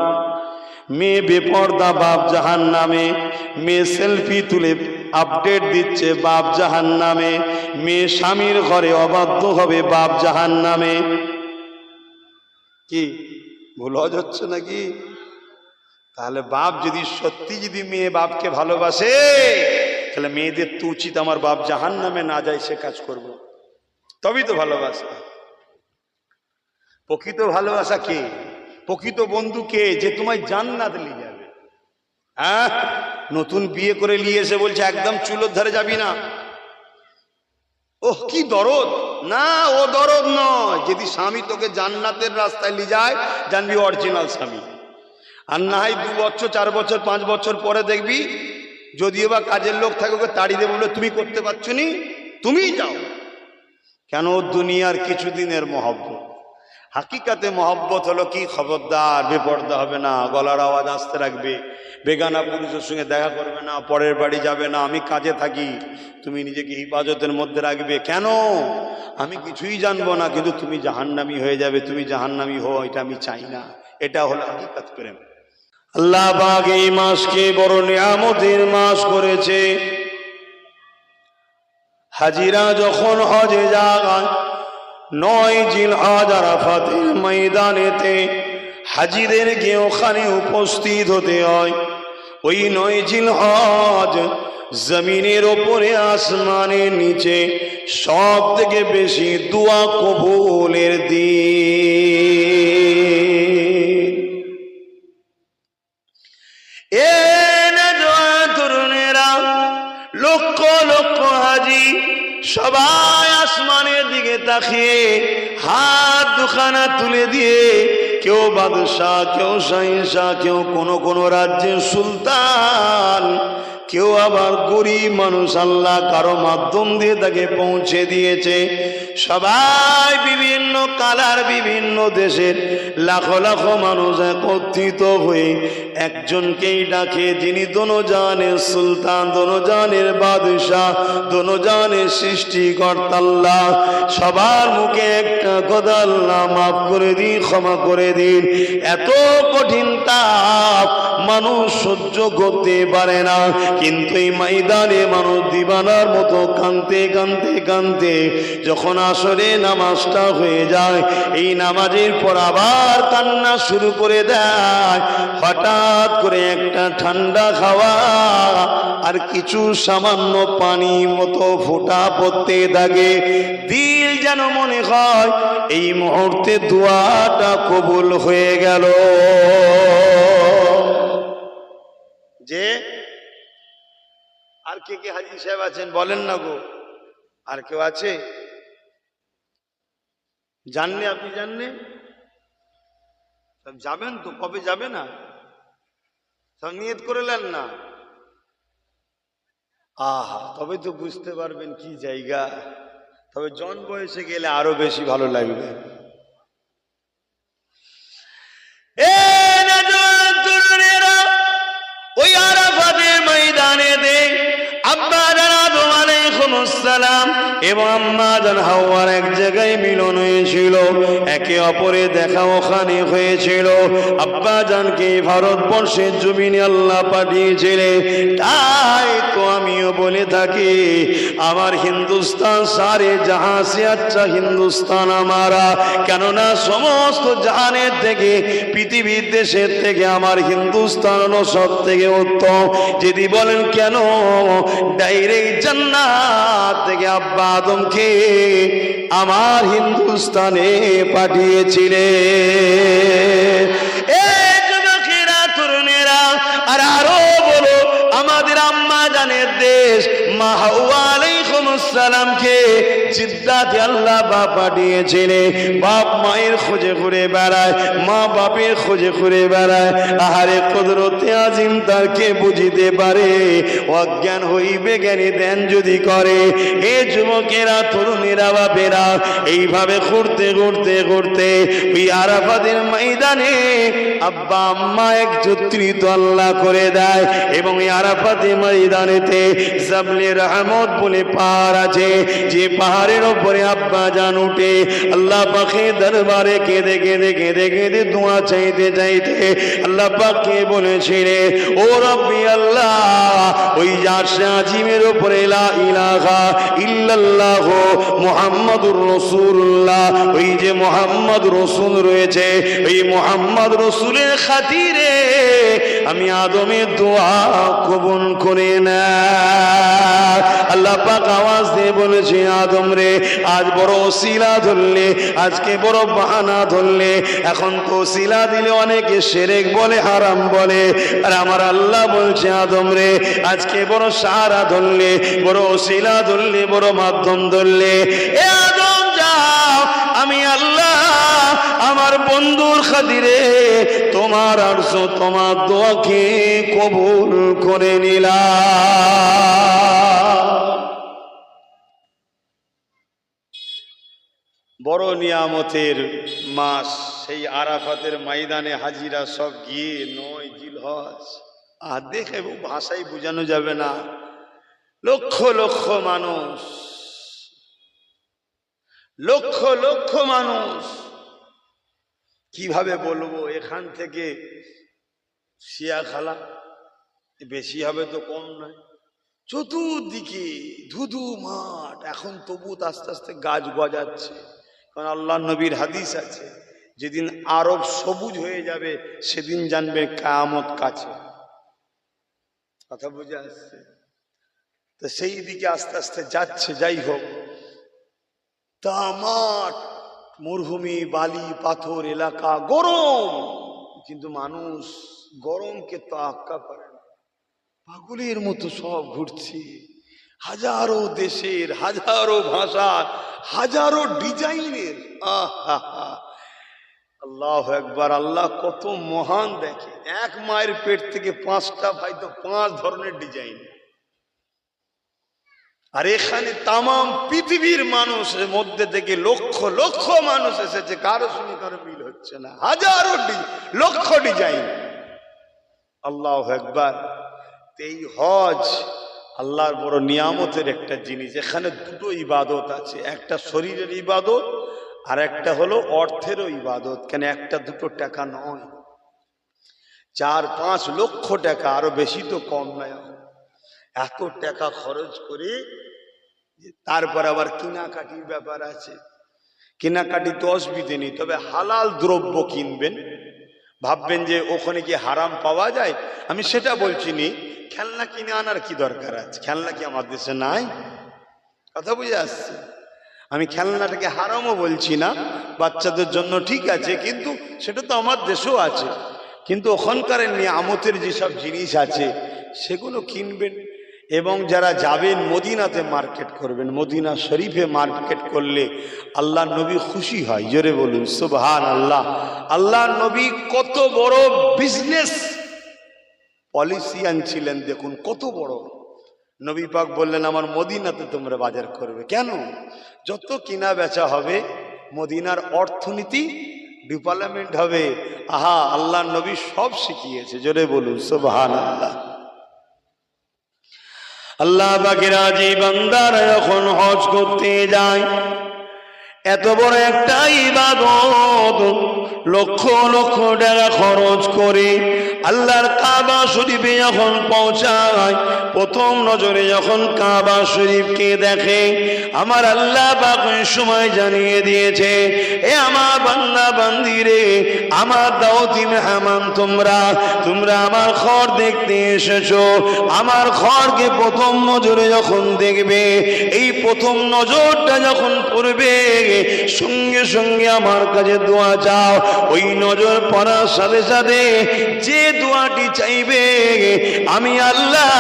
মেয়ে বেপর্দা বাপ জাহান্নামে, মেয়ে সেলফি তুলে আপডেট দিচ্ছে বাপ জাহান্নামে, মেয়ে স্বামীর ঘরে অবাধ্য হবে বাপ জাহান্নামে। কি ভুল হচ্ছে নাকি? তাহলে বাপ যদি সত্যি যদি মেয়ে বাপকে ভালোবাসে, তাহলে মেয়েদের তো উচিত আমার বাপ জাহান্নামে না যায় সে কাজ করব। তবেই তো ভালোবাসা। প্রকৃত ভালোবাসা কে? প্রকৃত বন্ধু কে? যে তোমায় জান্নাত নিয়ে যাবে। হ্যাঁ, নতুন বিয়ে করে নিয়ে এসে বলছে একদম চুলোর ধারে যাবি না। ওহ কি দরদ! না, ও দরদ নয়। যদি স্বামী তোকে জান্নাতের রাস্তায় নিয়ে যায়, জানবি অরিজিনাল স্বামী। আর না হয় 2 বছর 4 বছর 5 বছর পরে দেখবি, যদিও বা কাজের লোক থাকে, ওকে তাড়িয়ে দেবে, বলে তুমি করতে পারছো নি, তুমিই যাও। কেন? দুনিয়ার কিছুদিনের মহব্বত। হাকিকাতে মহব্বত হলো কি? খবরদার বেপর্দা হবে না, গলার আওয়াজ আসতে রাখবে, বেগানা পুরুষের সঙ্গে দেখা করবে না, পরের বাড়ি যাবে না, আমি কাজে থাকি, তুমি নিজেকে হিফাজতের মধ্যে রাখবে। কেন? আমি কিছুই জানবো না, কিন্তু তুমি জাহান্নামী হয়ে যাবে, তুমি জাহান্নামী হও, এটা আমি চাই না। এটা হলো হাকিকাত প্রেম। আল্লাহ পাক এই মাসকে বড় নিয়ামতের মাস করেছে। হাজিরা যখন হজে যায়, 9 জিলহজ আরাফাতের ময়দানেতে হাজিদেরকে ওখানে উপস্থিত হতে হয়। ওই 9 জিলহজ জমিনের ওপরে আসমানের নিচে সব থেকে বেশি দোয়া কবুলের দিন। এ তরুণেরা, লক্ষ লক্ষ হাজি সবাই আসমানের দিকে তাকিয়ে হাত দুখানা তুলে দিয়ে, কেউ বাদশাহ, কেউ শাহিনশাহ, কেউ কোন রাজ্যের সুলতান, কেউ আবার গরিব মানুষ, আল্লাহ কারো মাধ্যম দিয়ে তাকে পৌঁছে দিয়েছে। সবাই বিভিন্ন কালার, বিভিন্ন দেশের লাখো লাখো মানুষ একত্রিত হয়ে একজনকেই ডাকে, যিনি দোনোজানের সুলতান, দোনোজানের বাদশাহ, দোনোজানের সৃষ্টিকর্তা আল্লাহ। সবার মুখে একটা কথা, আল্লাহ মাফ করে দিন, ক্ষমা করে দিন। এত কঠিন তাপ মানুষ সহ্য করতে পারে না, কিন্তু এই ময়দানে মানুষ দিবানার মতো কাঁদতে কাঁদতে কাঁদতে যখন আসরে নামাজটা হয়ে যায়, এই নামাজের পর আবার কান্না শুরু করে দেয়। হঠাৎ করে একটা ঠান্ডা খাওয়া আর কিছু সামান্য পানি মতো ফোঁটা পড়তে থাকে। দিল যেন মনে হয় এই মুহূর্তে দোয়াটা কবুল হয়ে গেল। যে আর কে কে হাজী সাহেব আছেন বলেন না গো? আর কেউ আছে? জানলে আপনি জানলে সব যাবেন তো? কবে যাবে না? সব নিয়ত করলেন না? আহা, তবে তো বুঝতে পারবেন কি জায়গা। তবে জন বয়সে গেলে আরো বেশি ভালো লাগবে। ওই আরাফাতের ময়দানে দেখ আব্বা জান আদম আলাইহিস সালাম এবং আম্মা জান হাওয়ার এক জায়গায় মিলন হয়েছিল, একে অপরে দেখা ওখানে হয়েছিল। আব্বা জানকে ভারতবর্ষের জমিনে আল্লাহ পাঠিয়েছিলেন। তাই তো আমিও বলে থাকি, আমার হিন্দুস্তান সারে জাহাঁ সে আচ্ছা হিন্দুস্তান আমারা। কেননা সমস্ত জাহানের থেকে, পৃথিবীর দেশের থেকে আমার হিন্দুস্তান হলো সব থেকে উত্তম। যদি বলেন কেন, ডাইরেক্ট জান্নাত থেকে আব্বা আদমকে আমার হিন্দুস্তানে পাঠিয়েছিলেন। এই যুবকেরা, তরুণেরা, আর আরো বলো, আমাদের আম্মা জানের দেশ মা হাওয়া আলাইহিস সালামকে জিদ্দাতে আল্লাহ বাপ পাঠিয়েছিলেন। বাপ মায়ের খোঁজে ঘুরে বেড়ায়, মা বাপের খোঁজে ঘুরে বেড়ায়। আহারে কুদরতে আজিম তার কে বুঝিতে পারে, অজ্ঞান হইবে জ্ঞানী দেন যদি করে। এ যুবকেরা, তরুণেরা, বাপেরা, এইভাবে ঘুরতে ঘুরতে ঘুরতে ওই আরাফাতের ময়দানে আব্বা আম্মা একত্রিত আল্লাহ করে দেয়। এবং এই আরাফাতের ময়দানেতে জাবলে রহমত বলে পাহাড় আছে, যে পাহাড়ের উপরে আব্বা জান উঠে আল্লাহ পাকের দরবারে কেঁদে কেঁদে কেঁদে কেঁদে দোয়া চাইতে চাইতে আল্লাহ পাককে বলেছিলেন, ও রব্বি আল্লাহ, ওই আরশে আজিমের উপরে লা ইলাহা ইল্লাল্লাহ মুহাম্মাদুর রাসূলুল্লাহ, ওই যে মুহাম্মদ রাসূল রয়েছে, ওই মুহাম্মদ রাসূলের খাতিরে আমি আদমের দোয়া কবুল করে না। আল্লাহ পাক আওয়াজ দিয়ে বলেছে, আদম রে, আজ বড় ওসিলা ধরলে, আজকে বড় বাহানা ধরলে। এখন তো ওসিলা দিলে অনেকে শিরক বলে, হারাম বলে, আর আমার আল্লাহ বলছে, আদম রে, আজকে বড় সাহারা ধরলে, বড় ওসিলা ধরলে, বড় মাধ্যম ধরলে। এ আদম যাও, আমি আল্লাহ আমার বন্ধুর খাতিরে তোমার আরশ, তোমার দোয়াকে কবুল করে নিলাম। বড় নিয়ামতের মাস, সেই আরাফাতের ময়দানে হাজিরা সব গিয়ে 9 জিলহজ। আর দেখে ভাষায় বোঝানো যাবে না, লক্ষ লক্ষ মানুষ, লক্ষ লক্ষ মানুষ। কিভাবে বলবো, এখান থেকে শিয়াখালা বেশি হবে তো কম নয়, চতুর্দিকে ধুধু মাঠ। এখন তবু আস্তে আস্তে গাছ গজাচ্ছে, কারণ আল্লাহ নবীর হাদিস আছে, যেদিন আরব সবুজ হয়ে যাবে সেদিন জানবে কিয়ামত কাছে। কথা বুঝে আসছে তো? সেই দিকে আস্তে আস্তে যাচ্ছে। যাই হোক, তা মাঠ, মরুভূমি, বালি পাথর এলাকা, গরম, কিন্তু মানুষ গরমকে তোয়াক্কা করে না, পাগলের মতো সব ঘুরছে। হাজারো দেশের, হাজারো ভাষার, হাজারো ডিজাইনের। আল্লাহু আকবার, আল্লাহ কত মহান দেখে। এক মায়ের পেট থেকে 5টা ভাই, তো 5 ধরনের ডিজাইন। আর এখানে তামাম পৃথিবীর মানুষের মধ্যে থেকে লক্ষ লক্ষ মানুষ এসেছে, কারো সঙ্গে কারো মিল হচ্ছে না, হাজারো লক্ষ ডিজাইন। আল্লাহু আকবার। এই হজ আল্লাহর বড় নিয়ামতের একটা জিনিস। এখানে দুটো ইবাদত আছে, একটা শরীরের ইবাদত আর একটা হলো অর্থেরও ইবাদত। কেন একটা দুটো টাকা নয়, 4-5 লক্ষ টাকা, আরো বেশি তো কম নয়। এত টাকা খরচ করে তারপর আবার কেনাকাটির ব্যাপার আছে। কেনাকাটি তো অসুবিধে নেই, তবে হালাল দ্রব্য কিনবেন। ভাববেন যে ওখানে কি হারাম পাওয়া যায়, আমি সেটা বলছি নি। খেলনা কিনে আনার কি দরকার আছে? খেলনা কি আমার দেশে নাই? কথা বুঝে আসছে? আমি খেলনাটাকে হারামও বলছি না, বাচ্চাদের জন্য ঠিক আছে, কিন্তু সেটা তো আমার দেশেও আছে। কিন্তু ওখানকার নিয়ামতের যেসব জিনিস আছে সেগুলো কিনবেন। এবং যারা যাবেন মদিনাতে মার্কেট করবেন, মদিনা শরীফে মার্কেট করলে আল্লাহ নবী খুশি হয়। জোরে বলুন সুবহানাল্লাহ। আল্লাহ নবী কত বড় বিজনেস পলিসি আনছিলেন, দেখুন কত বড়। নবী পাক বললেন আমার মদিনাতে তোমরা বাজার করবে। কেন? যত কিনা বেচা হবে মদিনার অর্থনীতি ডেভেলপমেন্ট হবে। আহা, আল্লাহ নবী সব শিখিয়েছে, জোরে বলুন সুবহানাল্লাহ। আল্লাহ পাকের রাজি বান্দারা যখন হজ করতে যায়, এত বড় একটা ইবাদত, লক্ষ লক্ষ টাকা খরচ করে আল্লাহর কাবা শরীফে যখন পৌঁছায়, প্রথম নজরে যখন কাবা শরীফকে দেখে, আমার আল্লাহ পাক সময় জানিয়ে দিয়েছে, এ আমার বান্দা বান্দিরে, আমার দাওয়াতি মেহমান তোমরা আমার ঘর দেখতে এসেছো। আমার ঘরকে প্রথম নজরে যখন দেখবে, এই প্রথম নজরটা যখন পড়বে, সঙ্গে সঙ্গে আমার কাছে দোয়া চাও। ওই নজর পড়ার সাথে সাথে যে দোয়াটি চাইবে, আমি আল্লাহ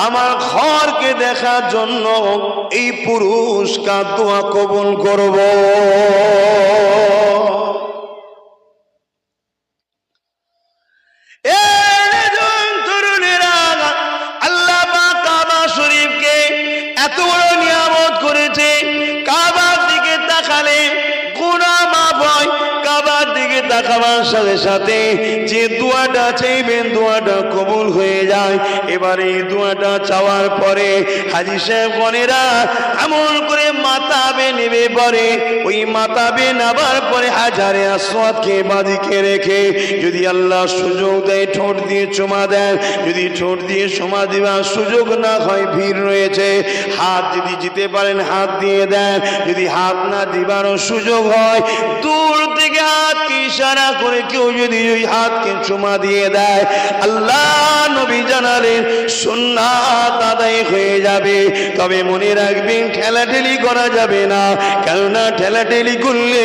আমার ঘরকে দেখার জন্য এই পুরস্কার দোয়া কবুল করব। তরুণেরা, আল্লাহ পাক কাবা শরীফকে এত বড় নিয়ামত করেছে, কাবার দিকে তাকালে গুনাহ মাফ হয়। কাবার দিকে তাকাবার সাথে সাথে যে দোয়াটা চাইবেন দোয়াটা কবুল হয়ে যায়। এবার এই দোয়াটা চাওয়ার পরে হাজী সাহেবগণেরা এমন করে মাতাবে নেবে পরে, ওই মাতাবে নাবার পরে হাজারে আসওয়াদকে বাঁদিকে রেখে, যদি আল্লাহ সুযোগ দেয় ঠোঁট দিয়ে চুমা দেন, যদি ঠোঁট দিয়ে চুমা দেওয়ার সুযোগ না হয়, ভিড় রয়েছে, হাত যদি দিতে পারেন হাত দিয়ে দেন, যদি হাত না দিবারও সুযোগ হয়, দূর থেকে হাতকে ইশারা করে কেউ যদি ওই হাতকে চুমা দিয়ে দেয়, আল্লাহ নবী জানালেন সুন্নাত আদায় হয়ে যাবে। তবে মনে রাখবেন ঠেলাঠেলি করা যাবে না, কেননা ঠেলাঠেলি করলে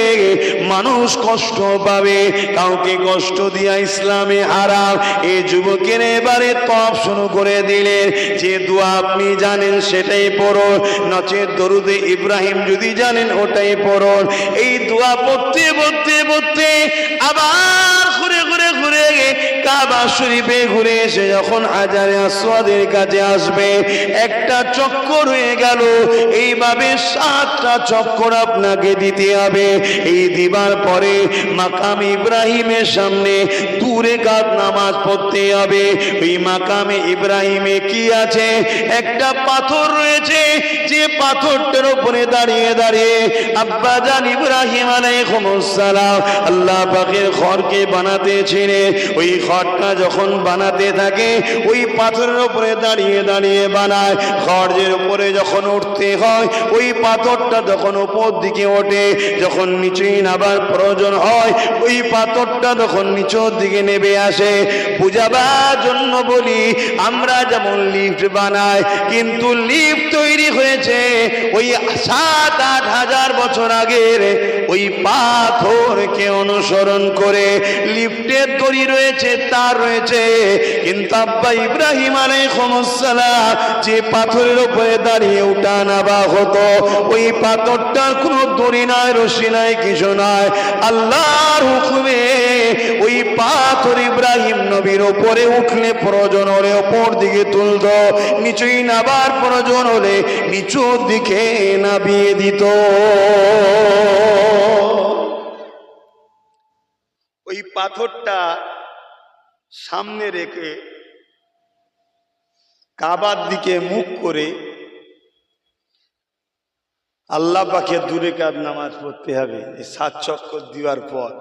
মানুষ কষ্ট পাবে, কাউকে কষ্ট দিয়া ইসলামে হারাম। এই যুবকের এবারে তপ শুরু করে দিলেন, যে দোয়া আপনি জানেন সেটাই পড়ুন, নচেত দরুদে ইব্রাহিম যদি জানেন ওটাই পড়ুন। এই দোয়া পড়তে পড়তে পড়তে আবার ঘুরে ঘুরে ঘুরে কাবা শরীফে ঘুরে এসে যখন হাজারে আসওয়াদের কাছে আসবে, একটা চক্কর হয়ে গেল। এইভাবে 7টা চক্কর আপনাকে দিতে হবে। এই দিবার পরে মাকাম ইব্রাহিমের সামনে 2 রাকাত নামাজ পড়তে হবে। ওই মাকামে ইব্রাহিমে কি আছে? একটা পাথর রয়েছে, যে পাথরটার উপরে দাঁড়িয়ে দাঁড়িয়ে আব্বাজান ইব্রাহিম আলাইহিস সালাম আল্লাহ পাকের ঘরকে বানাতেছিলেন। ওই ঘরটা যখন বানাতে থাকে, ওই পাথরের উপরে দাঁড়িয়ে দাঁড়িয়ে বানায়। ঘরের উপরে যখন উঠতে হয়, ওই পাথরটা যখন উপর দিকে ওঠে, যখন নিচে নামার প্রয়োজন হয়, ওই পাথরটা তখন নিচের দিকে নেমে আসে। বুঝাবার জন্য বলি, আমরা যেমন লিফট বানাই, কিন্তু লিফট তৈরি হয়েছে ওই 7-8 হাজার বছর আগের ওই পাথরকে অনুসরণ করে। লিফটের দড়ি রয়েছে, তার রয়েছে, কিন্তু আব্বা ইব্রাহিম আলাইহিস সালাম যে পাথরের উপরে দাঁড়িয়ে উঠা নামা হতো, ওই পাথরটার কোনো দড়ি নাই, রশি নাই, কিছু নাই। আল্লাহর হুকুমে ওই পাথর ইব্রাহিম নবীর উপরে উঠলে প্রয়োজন হলে উপর দিকে তুলত, নিচেই নাবার প্রয়োজন হলে নিচুর দিকে নামিয়ে দিত। ওই পাথরটা সামনে রেখে কাবার দিকে মুখ করে আল্লাহ পাকে 2 রাকাত নামাজ পড়তে হবে। এই 7 চক্কর দেওয়ার পর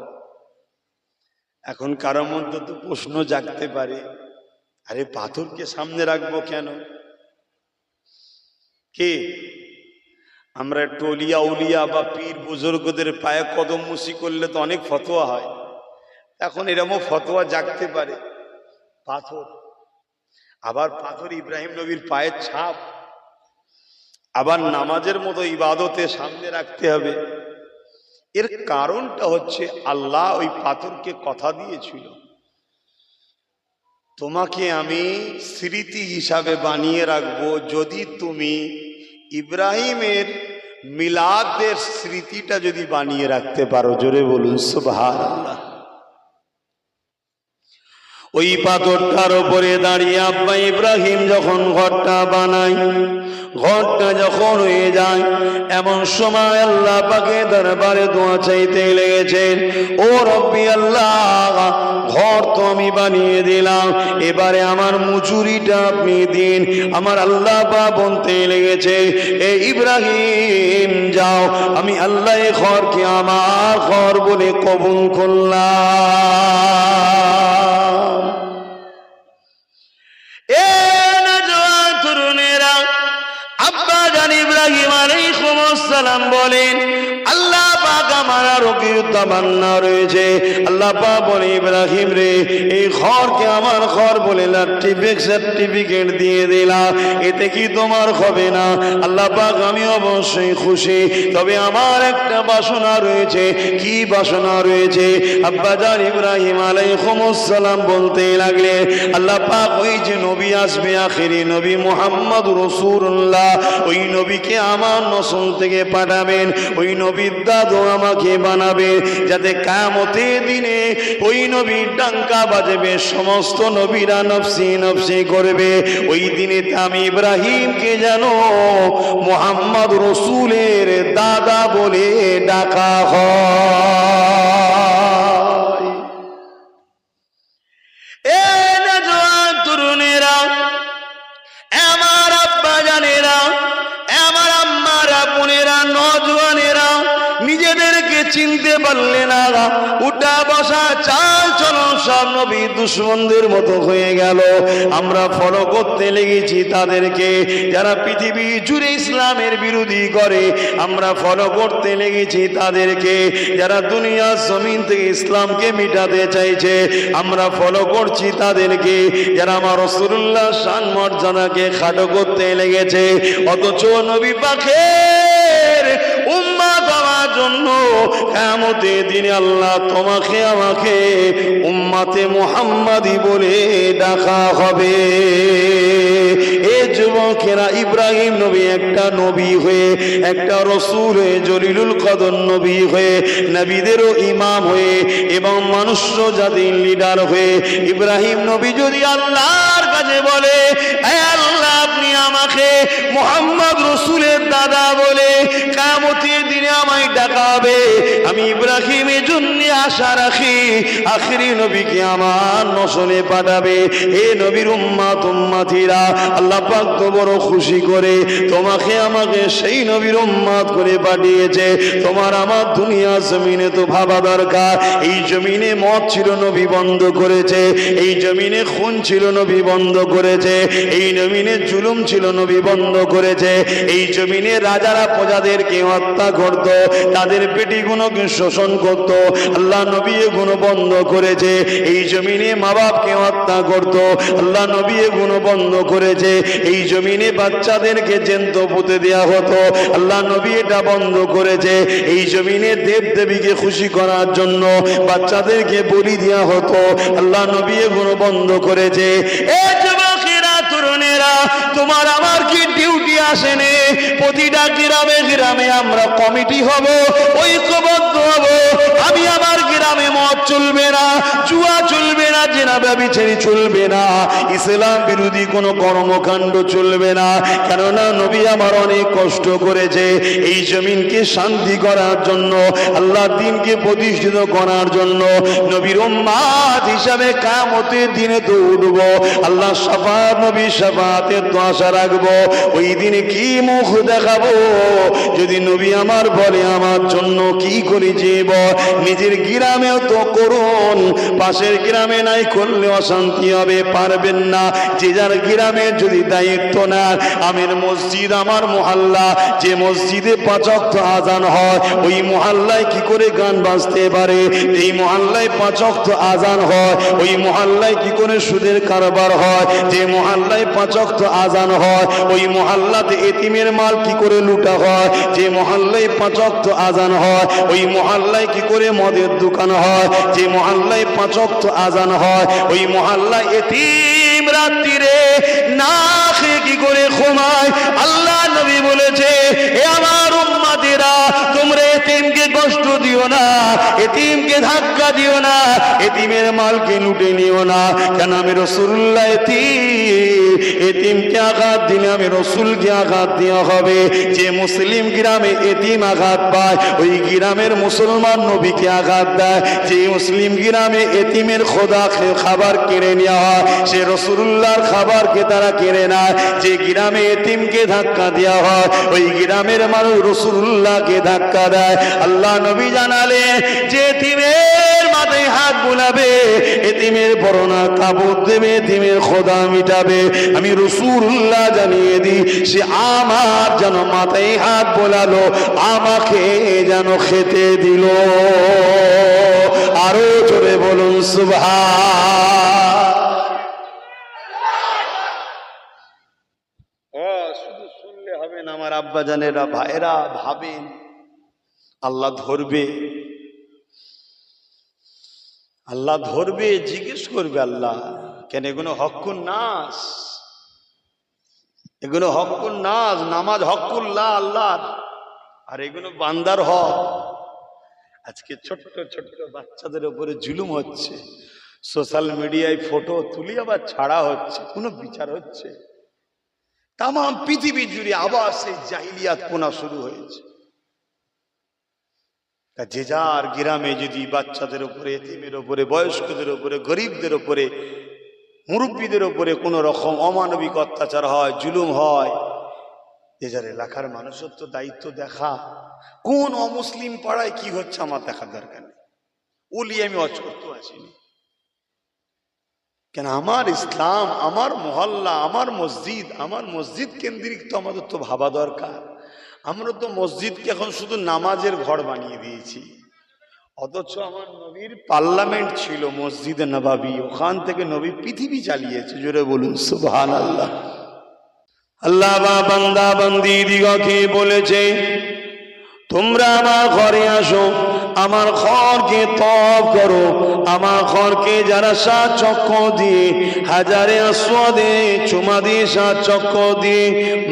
এখন কারোর মধ্যে তো প্রশ্ন জাগতে পারে, আরে পাথরকে সামনে রাখবো কেন? কে আমরা টলিয়া উলিয়া বা পীর বুজুর্গদের পায়ে কদম মুসি করলে তো অনেক ফতোয়া হয়। এখন এরকম ফতোয়া জাগতে পারে, পাথর, আবার পাথর ইব্রাহিম নবীর পায়ের ছাপ, আবার নামাজের মতো ইবাদতে সামনে রাখতে হবে। এর কারণটা হচ্ছে আল্লাহ ওই পাথরকে কথা দিয়েছিল, তোমাকে আমি স্মৃতি হিসাবে বানিয়ে রাখবো যদি তুমি ইব্রাহিমের মিলাদের স্মৃতিটা যদি বানিয়ে রাখতে পারো। জোরে বলুন সুবহানাল্লাহ। ওই পাথরটার উপরে দাঁড়িয়ে আব্বা ইব্রাহিম যখন ঘরটা বানায়, ঘরটা যখন হয়ে যায়, এমন সময় আল্লাহ পাকের দরবারে দোয়া চাইতে লেগেছেন, ও রব্বি আল্লাহ, ঘর তো আমি বানিয়ে দিলাম, এবারে আমার মজুরিটা আপনি দিন। আমার আল্লাহ পাক বলতে লেগেছে, এ ইব্রাহিম যাও, আমি আল্লাহ এই ঘরকে আমার ঘর বলে কবুল করলাম। এ নওজোয়ান তরুণেরা, আব্বা জান ইব্রাহিম আলাইহিস সালাম বলেন, আল্লাহ পাক আমার আরো কি তামান্না রয়েছে। আল্লাহ পাক বলে, ইব্রাহিম রে, এই ঘরকে আমার ঘর বলে সার্টিফিকেট দিয়ে দিলাম, এতে কি তোমার হবে না? আল্লাহ পাক, আমি অবশ্যই খুশি, তবে আমার একটা বাসনা রয়েছে। কি বাসনা রয়েছে? আব্বা জান ইব্রাহিম আলাইহিস সালাম বলতে লাগলেন, আল্লাহ পাক ওই যে নবী আসবে, আখেরি নবী মুহাম্মদ রাসূলুল্লাহ, ওই নবীকে আমার নসল থেকে পাঠাবেন, ওই নবীর দাদু আমাকে বানাবে, যাতে কিয়ামতের দিনে ওই নবীর ডাঙ্কা বাজবে, সমস্ত নবীরা নফসি নফসি করবে। ওই দিনে আমি ইব্রাহিমকে যেন মুহাম্মদ রাসূলের দাদা বলে ডাকা হয়। এ নওজোয়ান তরুণেরা, আমার আব্বা জানেরা, আমার আম্মারা, বোনেরা, নওজোয়ানেরা, নিজেদেরকে চিনতে পারলে না, উঠা বসা চাল চলন সব নবী দুশ্মনদের মতো হয়ে গেল। আমরা ফলো করতে লেগেছি তাদেরকে, যারা পৃথিবী জুড়ে ইসলামের বিরোধী করে। আমরা ফলো করতে লেগেছি তাদেরকে, যারা দুনিয়ার জমিন থেকে ইসলামকে মিটাতে চাইছে। আমরা ফলো করছি তাদেরকে, যারা আমার রাসূলুল্লাহ শান মর্যাদাকে খাটো করতে লেগেছে। অথচ নবী পাকের উম্মত হওয়ার জন্য কিয়ামতের দিনে আল্লাহ তোমাকে আমাকে উম্মতে মুহাম্মাদি বলে ডাকা হবে। এ যুবকেরা, ইব্রাহিম নবী একটা নবী হয়ে, একটা রাসূল হয়ে, জলিলুল কদর নবী হয়ে, নবীদেরও ইমাম হয়ে এবং মনুষ্য জাতির লিডার হয়ে, ইব্রাহিম নবী যদি আল্লাহর কাছে বলে, হে আল্লাহ, আপনি আমাকে মুহাম্মদ রাসূলের দাদা বলে কিয়ামতের দিনে আমায় ডাকাবে, আমি ইব্রাহিমের জন্য আশা রাখি আখেরি নবীকে আমার নসলে পাঠাবে। হে নবীর উম্মত উম্মতিরা, আল্লাহ পাক তো বড় খুশি করে তোমাকে আমাকে সেই নবীর উম্মত করে পাঠিয়েছে। তোমার আমার দুনিয়া জমিনে তো ভাবা দরকার, এই জমিনে মদ ছিল নবী বন্ধ করেছে, এই জমিনে খুন ছিল নবী বন্ধ করেছে, এই জমিনে জুলুম ছিল নবী বন্ধ করেছে, এই জমিনে রাজারা প্রজাদেরকে হত্যা করত, তাদের পেটিগুলোকে শোষণ করত, আল্লাহ নবী এগুলো বন্ধ করেছে। এই জমিনে মা বাপকে হত্যা করত, আল্লাহ নবী এগুলো বন্ধ করেছে। এই জমিনে বাচ্চাদেরকে জ্যান্ত পুঁতে দেওয়া হতো, আল্লাহ নবী এটা বন্ধ করেছে। এই জমিনে দেব দেবীকে খুশি করার জন্য বাচ্চাদেরকে বলি দেওয়া হতো, আল্লাহ নবী এগুলো বন্ধ করেছে। এ যুবকেরা, তরুণেরা, তোমার আমার কি ডিউটি আসেনি? প্রতিটা গ্রামে গ্রামে আমরা কমিটি হব, ঐক্যবদ্ধ হব। আমি আমার গ্রামে মদ চলবে না, জুয়া চলবে না, জেনা ব্যভিচারী চলবে না, ইসলাম বিরোধী কোনো কর্মকাণ্ড চলবে না। কেননা নবী আমার অনেক কষ্ট করেছে এই জমিনকে শান্তি করার জন্য, আল্লাহ দ্বীনকে প্রতিষ্ঠিত করার জন্য। নবীর উম্মত হিসাবে কিয়ামতের দিনে তো উঠব, আল্লাহ শাফাত, নবী শাফাতের তো আশা রাখবো। ওই দিনে কি মুখ দেখাবো যদি নবী আমার বলে আমার জন্য কি করে জীব? নিজের গ্রামেও তো করুন, পাশের গ্রামে নাই করলে অশান্তি হবে, পারবেন না। যে যার গ্রামের যদি দায়িত্ব নেন, আমির মসজিদ আমার মহল্লা, যে মসজিদে 5 ওয়াক্ত আজান হয়, ওই মহল্লায় কি করে গান বাজতে পারে? এই মহল্লায় 5 ওয়াক্ত আজান হয়, ওই মহল্লায় কি করে সুদের কারবার হয়? যে মহল্লায় 5 ওয়াক্ত আজান হয়, ওই মহল্লাতে এতিমের মাল কি করে লুটা হয়? যে মহল্লায় 5 ওয়াক্ত আজান হয়, ওই মহল্লায় কি করে মদের দোকান হয়? যে মহল্লায় 5 ওয়াক্ত আজান হয়, ওই মহল্লায় এতিম রাত্রিরে না খেয়ে কি করে ঘুমায়? আল্লাহ নবী বলেছে, এ আমার উম্মতেরা, তোমরা এতিমকে কষ্ট দিও না, এতিমকে ধাক্কা দিও না, এতিমের এতিমের মালকে লুটে নিও না। কেন আমি রাসূলুল্লাহ এতিমকে আঘাত দিলে আমি রাসূলকে আঘাত দেওয়া হবে। যে মুসলিম গ্রামে এতিম আঘাত পায় ওই গ্রামের মুসলমান নবীকে আঘাত দেয়। যে মুসলিম গ্রামে এতিমের খোদা খাবার কেড়ে নেওয়া হয় সে রাসূলুল্লাহর খাবারকে তারা কেড়ে নেয়। যে গ্রামে এতিমকে ধাক্কা দেওয়া হয় ওই গ্রামের মানুষ রাসূলুল্লাহকে ধাক্কা দেয়। আল্লাহ নবী জানালেন যে এতিমের মাথায় হাত বুলাবে, এতিমের পরনা কাপড় দেবে, এতিমের খোদা মিটাবে। আমি রাসূলুল্লাহ জানিয়ে দিই সে আমার যেন মাথায় হাত বোলালো, আমাকে যেন খেতে দিল। আরো জোরে বলুন সুবহান। শুধু শুনলে হবে না আমার আব্বা জানেরা, ভাইরা ভাবেন আল্লাহ ধরবে, আল্লাহ ধরবে, জিজ্ঞেস করবে আল্লাহ কেন এগুলো হক্কুন নাস, এগুলো হক্কুন নাস, নামাজ হক্কুল্লাহ আল্লাহর, আর এগুলো বান্দার হক। আজকে ছোট্ট ছোট্ট বাচ্চাদের উপরে জুলুম হচ্ছে, সোশ্যাল মিডিয়ায় ফটো তুলি আবার ছাড়া হচ্ছে, কোনো বিচার হচ্ছে? তাম পৃথিবী জুড়ে আবার সেই জাহিলিয়াত পোনা শুরু হয়েছে। যে যার গ্রামে যদি বাচ্চাদের উপরে, এতিমের উপরে, বয়স্কদের উপরে, গরিবদের উপরে, মুরব্বীদের উপরে কোনো রকম অমানবিক অত্যাচার হয়, জুলুম হয়, যে যার এলাকার মানুষের তো দায়িত্ব দেখা কোন অমুসলিম পাড়ায় কি হচ্ছে আমার দেখার দরকার নেই। ওলি আমি অজ করতে আসিনি কেন, আমার ইসলাম, আমার মহল্লা, আমার মসজিদ কেন্দ্রিক তো আমাদের তো ভাবা দরকার। আমরা তো মসজিদকে এখন শুধু নামাজের ঘর বানিয়ে দিয়েছি, অথচ আমার নবীর পার্লামেন্ট ছিল মসজিদে নববী, ওখান থেকে নবী পৃথিবী চালিয়েছে। জোরে বলুন সুবহানাল্লাহ। আল্লাহ বা বান্দা বান্দি দিগকে বলেছে তোমরা আমার ঘরে আসো, আমার ঘরকে তওয়াফ করো, আমার ঘরকে যারা 7 চক্কর দিয়ে, হাজারে আসওয়াদে চুমা দিয়ে 7 চক্কর দিয়ে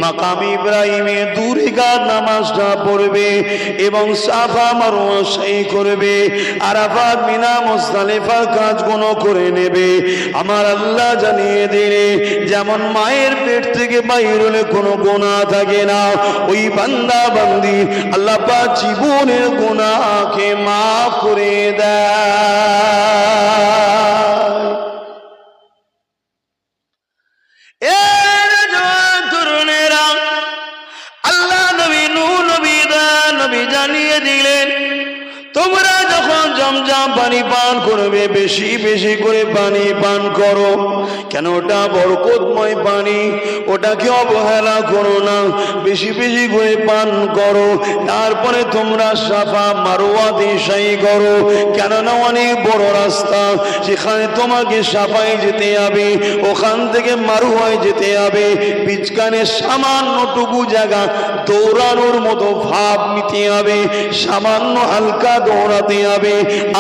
মাকাম ইব্রাহিমে 2 রাকাত নামাজটা পড়বে এবং সাফা মারওয়া সাই করবে, আরাফাত মিনা মুজদালিফার কাজগুলো করে নেবে। আমার আল্লাহ জানিয়ে দিলে যেমন মায়ের পেট থেকে বাইর হলে কোনো গুনাহ থাকে না, ওই বান্দা বান্দি আল্লাহ পাক জীবনের গুনাহকে মাফ করে দেয়। তরুণেরা, আল্লাহ নবী নূহ নবী জানিয়ে দিলেন তোমরা যখন জমজম পানি পান করবে বেশি বেশি করে পানি পান করো, কেন ওটা বরকতময় পানি, ওটাকে অবহেলা করো না, বেশি বেশি করে পান করো। তারপরে তোমরা সাফা মারওয়াতে সাই করো, কেননা অনেক বড় রাস্তা, সেখানে তোমাকে সাফায় যেতে হবে, ওখান থেকে মারওয়ায় যেতে হবে। বিচকানে সামান্যটুকু জায়গা দৌড়ানোর মতো ভাব নিতে হবে, সামান্য হালকা দৌড়াতে হবে,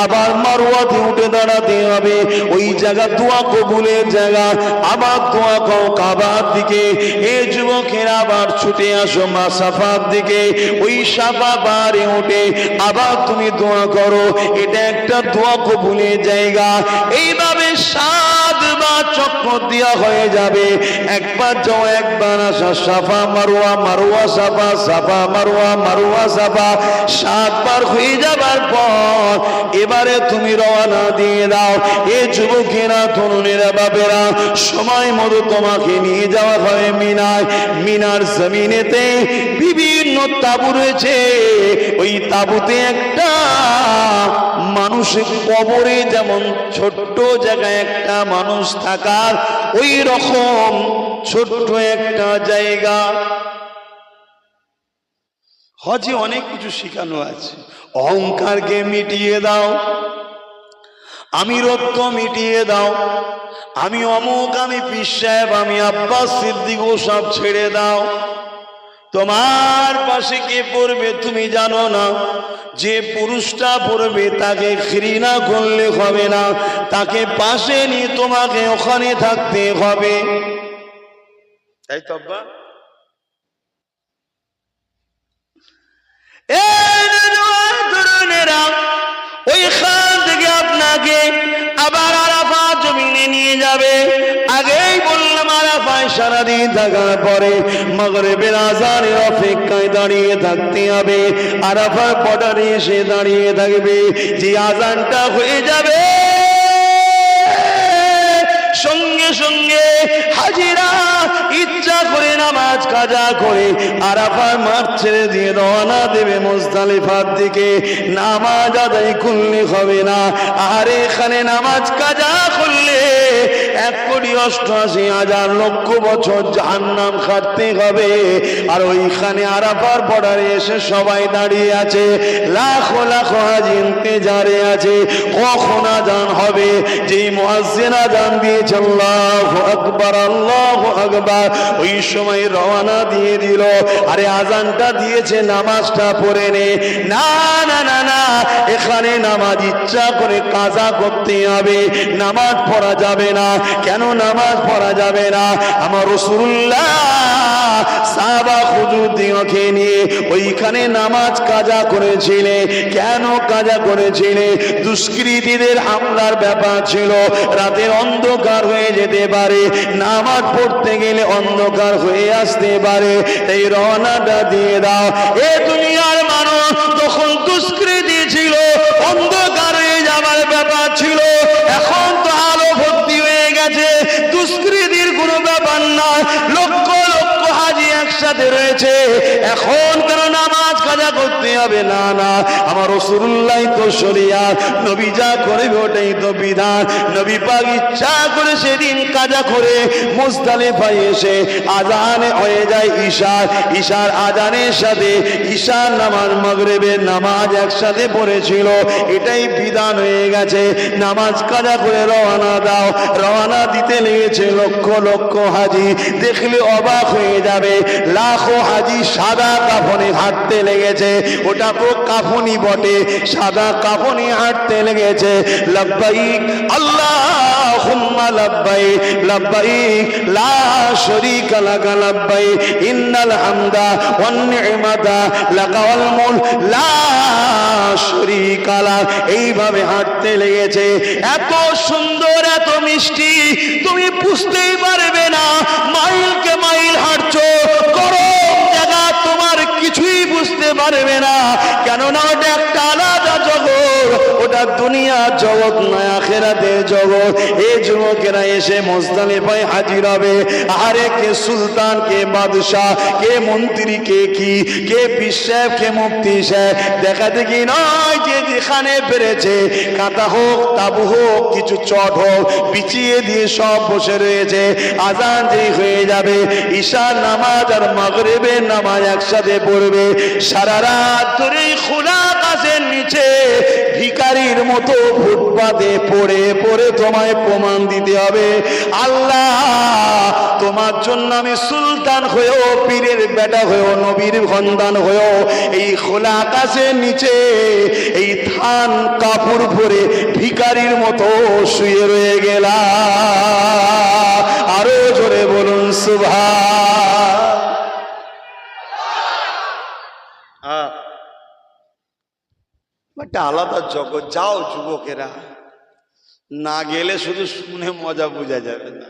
আবার মারওয়াতে উঠে দাঁড়াতে হবে। ওই জায়গা দোয়া কবুলের জায়গা, আবার দোয়া করো কাবার দিকে। এ যুবকেরা আবার ছুটে আসো মা সাফার দিকে, ওই সাফা পারে উঠে আবার তুমি দোয়া করো, এটা একটা দোয়া কবুলের জায়গা। এইভাবে 7 বার চক্কর দেওয়া হয়ে যাবে, একবার যাও একবার আসা, সাফা মারওয়া, মারওয়া সাফা, সাফা মারওয়া, মারওয়া সাফা, 7 বার হয়ে যাবার পর এবারে তুমি রওনা দিয়ে দাও। এ যুবকেরা, তরুণেরা, বাবেরা, সময় মতো তোমাকে নিয়ে যাওয়া হবে মিনায়। মিনার জমিনেতে বিভিন্ন তাবু রয়েছে, ওই তাবুতে একটা মানুষের কবরে যেমন ছোট্ট জায়গায় একটা মানুষ থাকার, ওই রকম ছোট্ট একটা জায়গা। হজে অনেক কিছু শেখানো আছে। অহংকারকে মিটিয়ে দাও, আমিরত্ব মিটিয়ে দাও, আমি অমুক, আমি পীর সাহেব, আমি আব্বাস সিদ্দিক, সব ছেড়ে দাও। তোমার পাশে কে পড়বে তুমি জানো না, যে পুরুষটা পড়বে তাকে ঘৃণা করলে হবে না, তাকে পাশে নিয়ে তোমাকে ওখানে থাকতে হবে। তাই তো আব্বা? ওইখান থেকে আপনাকে আবার সারাদিন থাকার পরে মাগরিবের আযানের অপেক্ষায় দাঁড়িয়ে থাকতে হবে। আরাফার বর্ডারে এসে দাঁড়িয়ে থাকবে। যে আযানটা হয়ে যাবে সঙ্গে সঙ্গে হাজিরা ইচ্ছা করে নামাজ কাজা করে আরাফার মাঠ ছেড়ে দিয়ে রওনা দেবে মুজদালিফার দিকে। নামাজ আদায় করলে হবে না, আর এখানে নামাজ কাজা করলে 1,88,000,000,000 বছর জাহান্নাম খাটতে হবে। আর ওইখানে আরাফার বর্ডারে এসে সবাই দাঁড়িয়ে আছে, লাখো লাখো হাজি ইন্তেজারে আছে কখন আযান হবে। যেই মুয়াজ্জিন আযান দিয়েছে আল্লাহু আকবার আল্লাহু আকবার, ওই সময় রওনা দিয়ে দিল। আরে আযানটা দিয়েছে নামাজটা পড়ে নে। না না না না, এখানে নামাজ ইচ্ছা করে কাজা করতে হবে, নামাজ পড়া যাবে না। কেন নামাজ পড়া যাবে না? আমার রাসূলুল্লাহ সাহাবা হুজুরদেরকে নিয়ে ওইখানে নামাজ কাজা করেছিলেন। কেন কাজা করেছিলেন? দুষ্কৃতীদের হামলার ব্যাপার ছিল, রাতের অন্ধকার হয়ে যেতে পারে, নামাজ পড়তে গেলে অন্ধকার হয়ে আসতে পারে, এই রওনাটা দিয়ে দাও। এ দুনিয়ার মানুষ তখন দুষ্কৃতী ছিল, অন্ধকার হয়ে যাবার ব্যাপার ছিল। এখন তো আলো ভর্তি হয়ে গেছে, দুষ্কৃতির কোনো ব্যাপার নয়। লক্ষ লক্ষ হাজি একসাথে রয়েছে, এখন কেন নামাজ কাজা করতে হবে? না না, আমার রাসূলুল্লাহ তো শরিয়াত, নবী যা করবে ওটাই তো বিধান। নবী পাক ইচ্ছা করে সেদিন কাজা করে মুজদালিফায় এসে আযানে হয়ে যায় ঈশার, ঈশার আযানের সাথে ঈশার নামাজ মাগরিবের নামাজ একসাথে পড়েছিল। এটাই বিধান হয়ে গেছে। নামাজ কাজা করে রওনা দাও। রওনা দিতে লেগেছে লক্ষ লক্ষ হাজি, দেখলে অবাক হয়ে যাবে। লাখো হাজি সাদা কাফনে হাঁটতে লেগেছে। ওটা তো কাফনি বটে, সাদা কাফনে হাঁটতে লেগেছে। লব্বাইক আল্লাহুম্মা লব্বাইক লব্বাইক লা শারীকা লাকা লব্বাইক ইন্নাল হামদা ওয়ান নি'মাতা লাকা ওয়াল মুলক লা শারীকা লাক। এইভাবে হাঁটতে লেগেছে। এত সুন্দর, এত মিষ্টি, তুমি বুঝতেই পারবে না। মাইলকে মাইল হাঁটছো, গরম জায়গা, তোমার কিছুই বুঝতে পারবে না। কেননা ওটা একটা আলাদা জগৎ, ওটা দুনিয়ার জগৎ নয়, আখিরাতের জগৎ। এই যুবকেরা এসে মুজদালিফায় হাজির হবে। আরে কে সুলতান, কে বাদশাহ, কে মন্ত্রী, কে কি, কে পীর সাহেব, কে মুফতি সাহেব, দেখা দেখি নয়। যে যেখানে পেরেছে, কাঁথা হোক, তাবু হোক, কিছু চট হোক, বিছিয়ে দিয়ে সব বসে রয়েছে। আযান যেই হয়ে যাবে, ঈশার নামাজ আর মাগরিবের নামাজ একসাথে পড়বে। সারা রাত ধরে খোলা আকাশের নিচে ভিখারির মতো ফুটপাতে পড়ে পড়ে তোমায় প্রমাণ দিতে হবে, আল্লাহ তোমার জন্য আমি সুলতান হয়েও, পীরের বেটা হয়েও, নবীর সন্তান হয়েও এই খোলা আকাশের নিচে এই থান কাপড় পরে ভিখারির মতো শুয়ে রয়ে গেলাম। আরো জোরে বলুন সুবহান। একটা আলাদা জগৎ। যাও যুবকেরা, না গেলে শুধু শুনে মজা বোঝা যাবে না।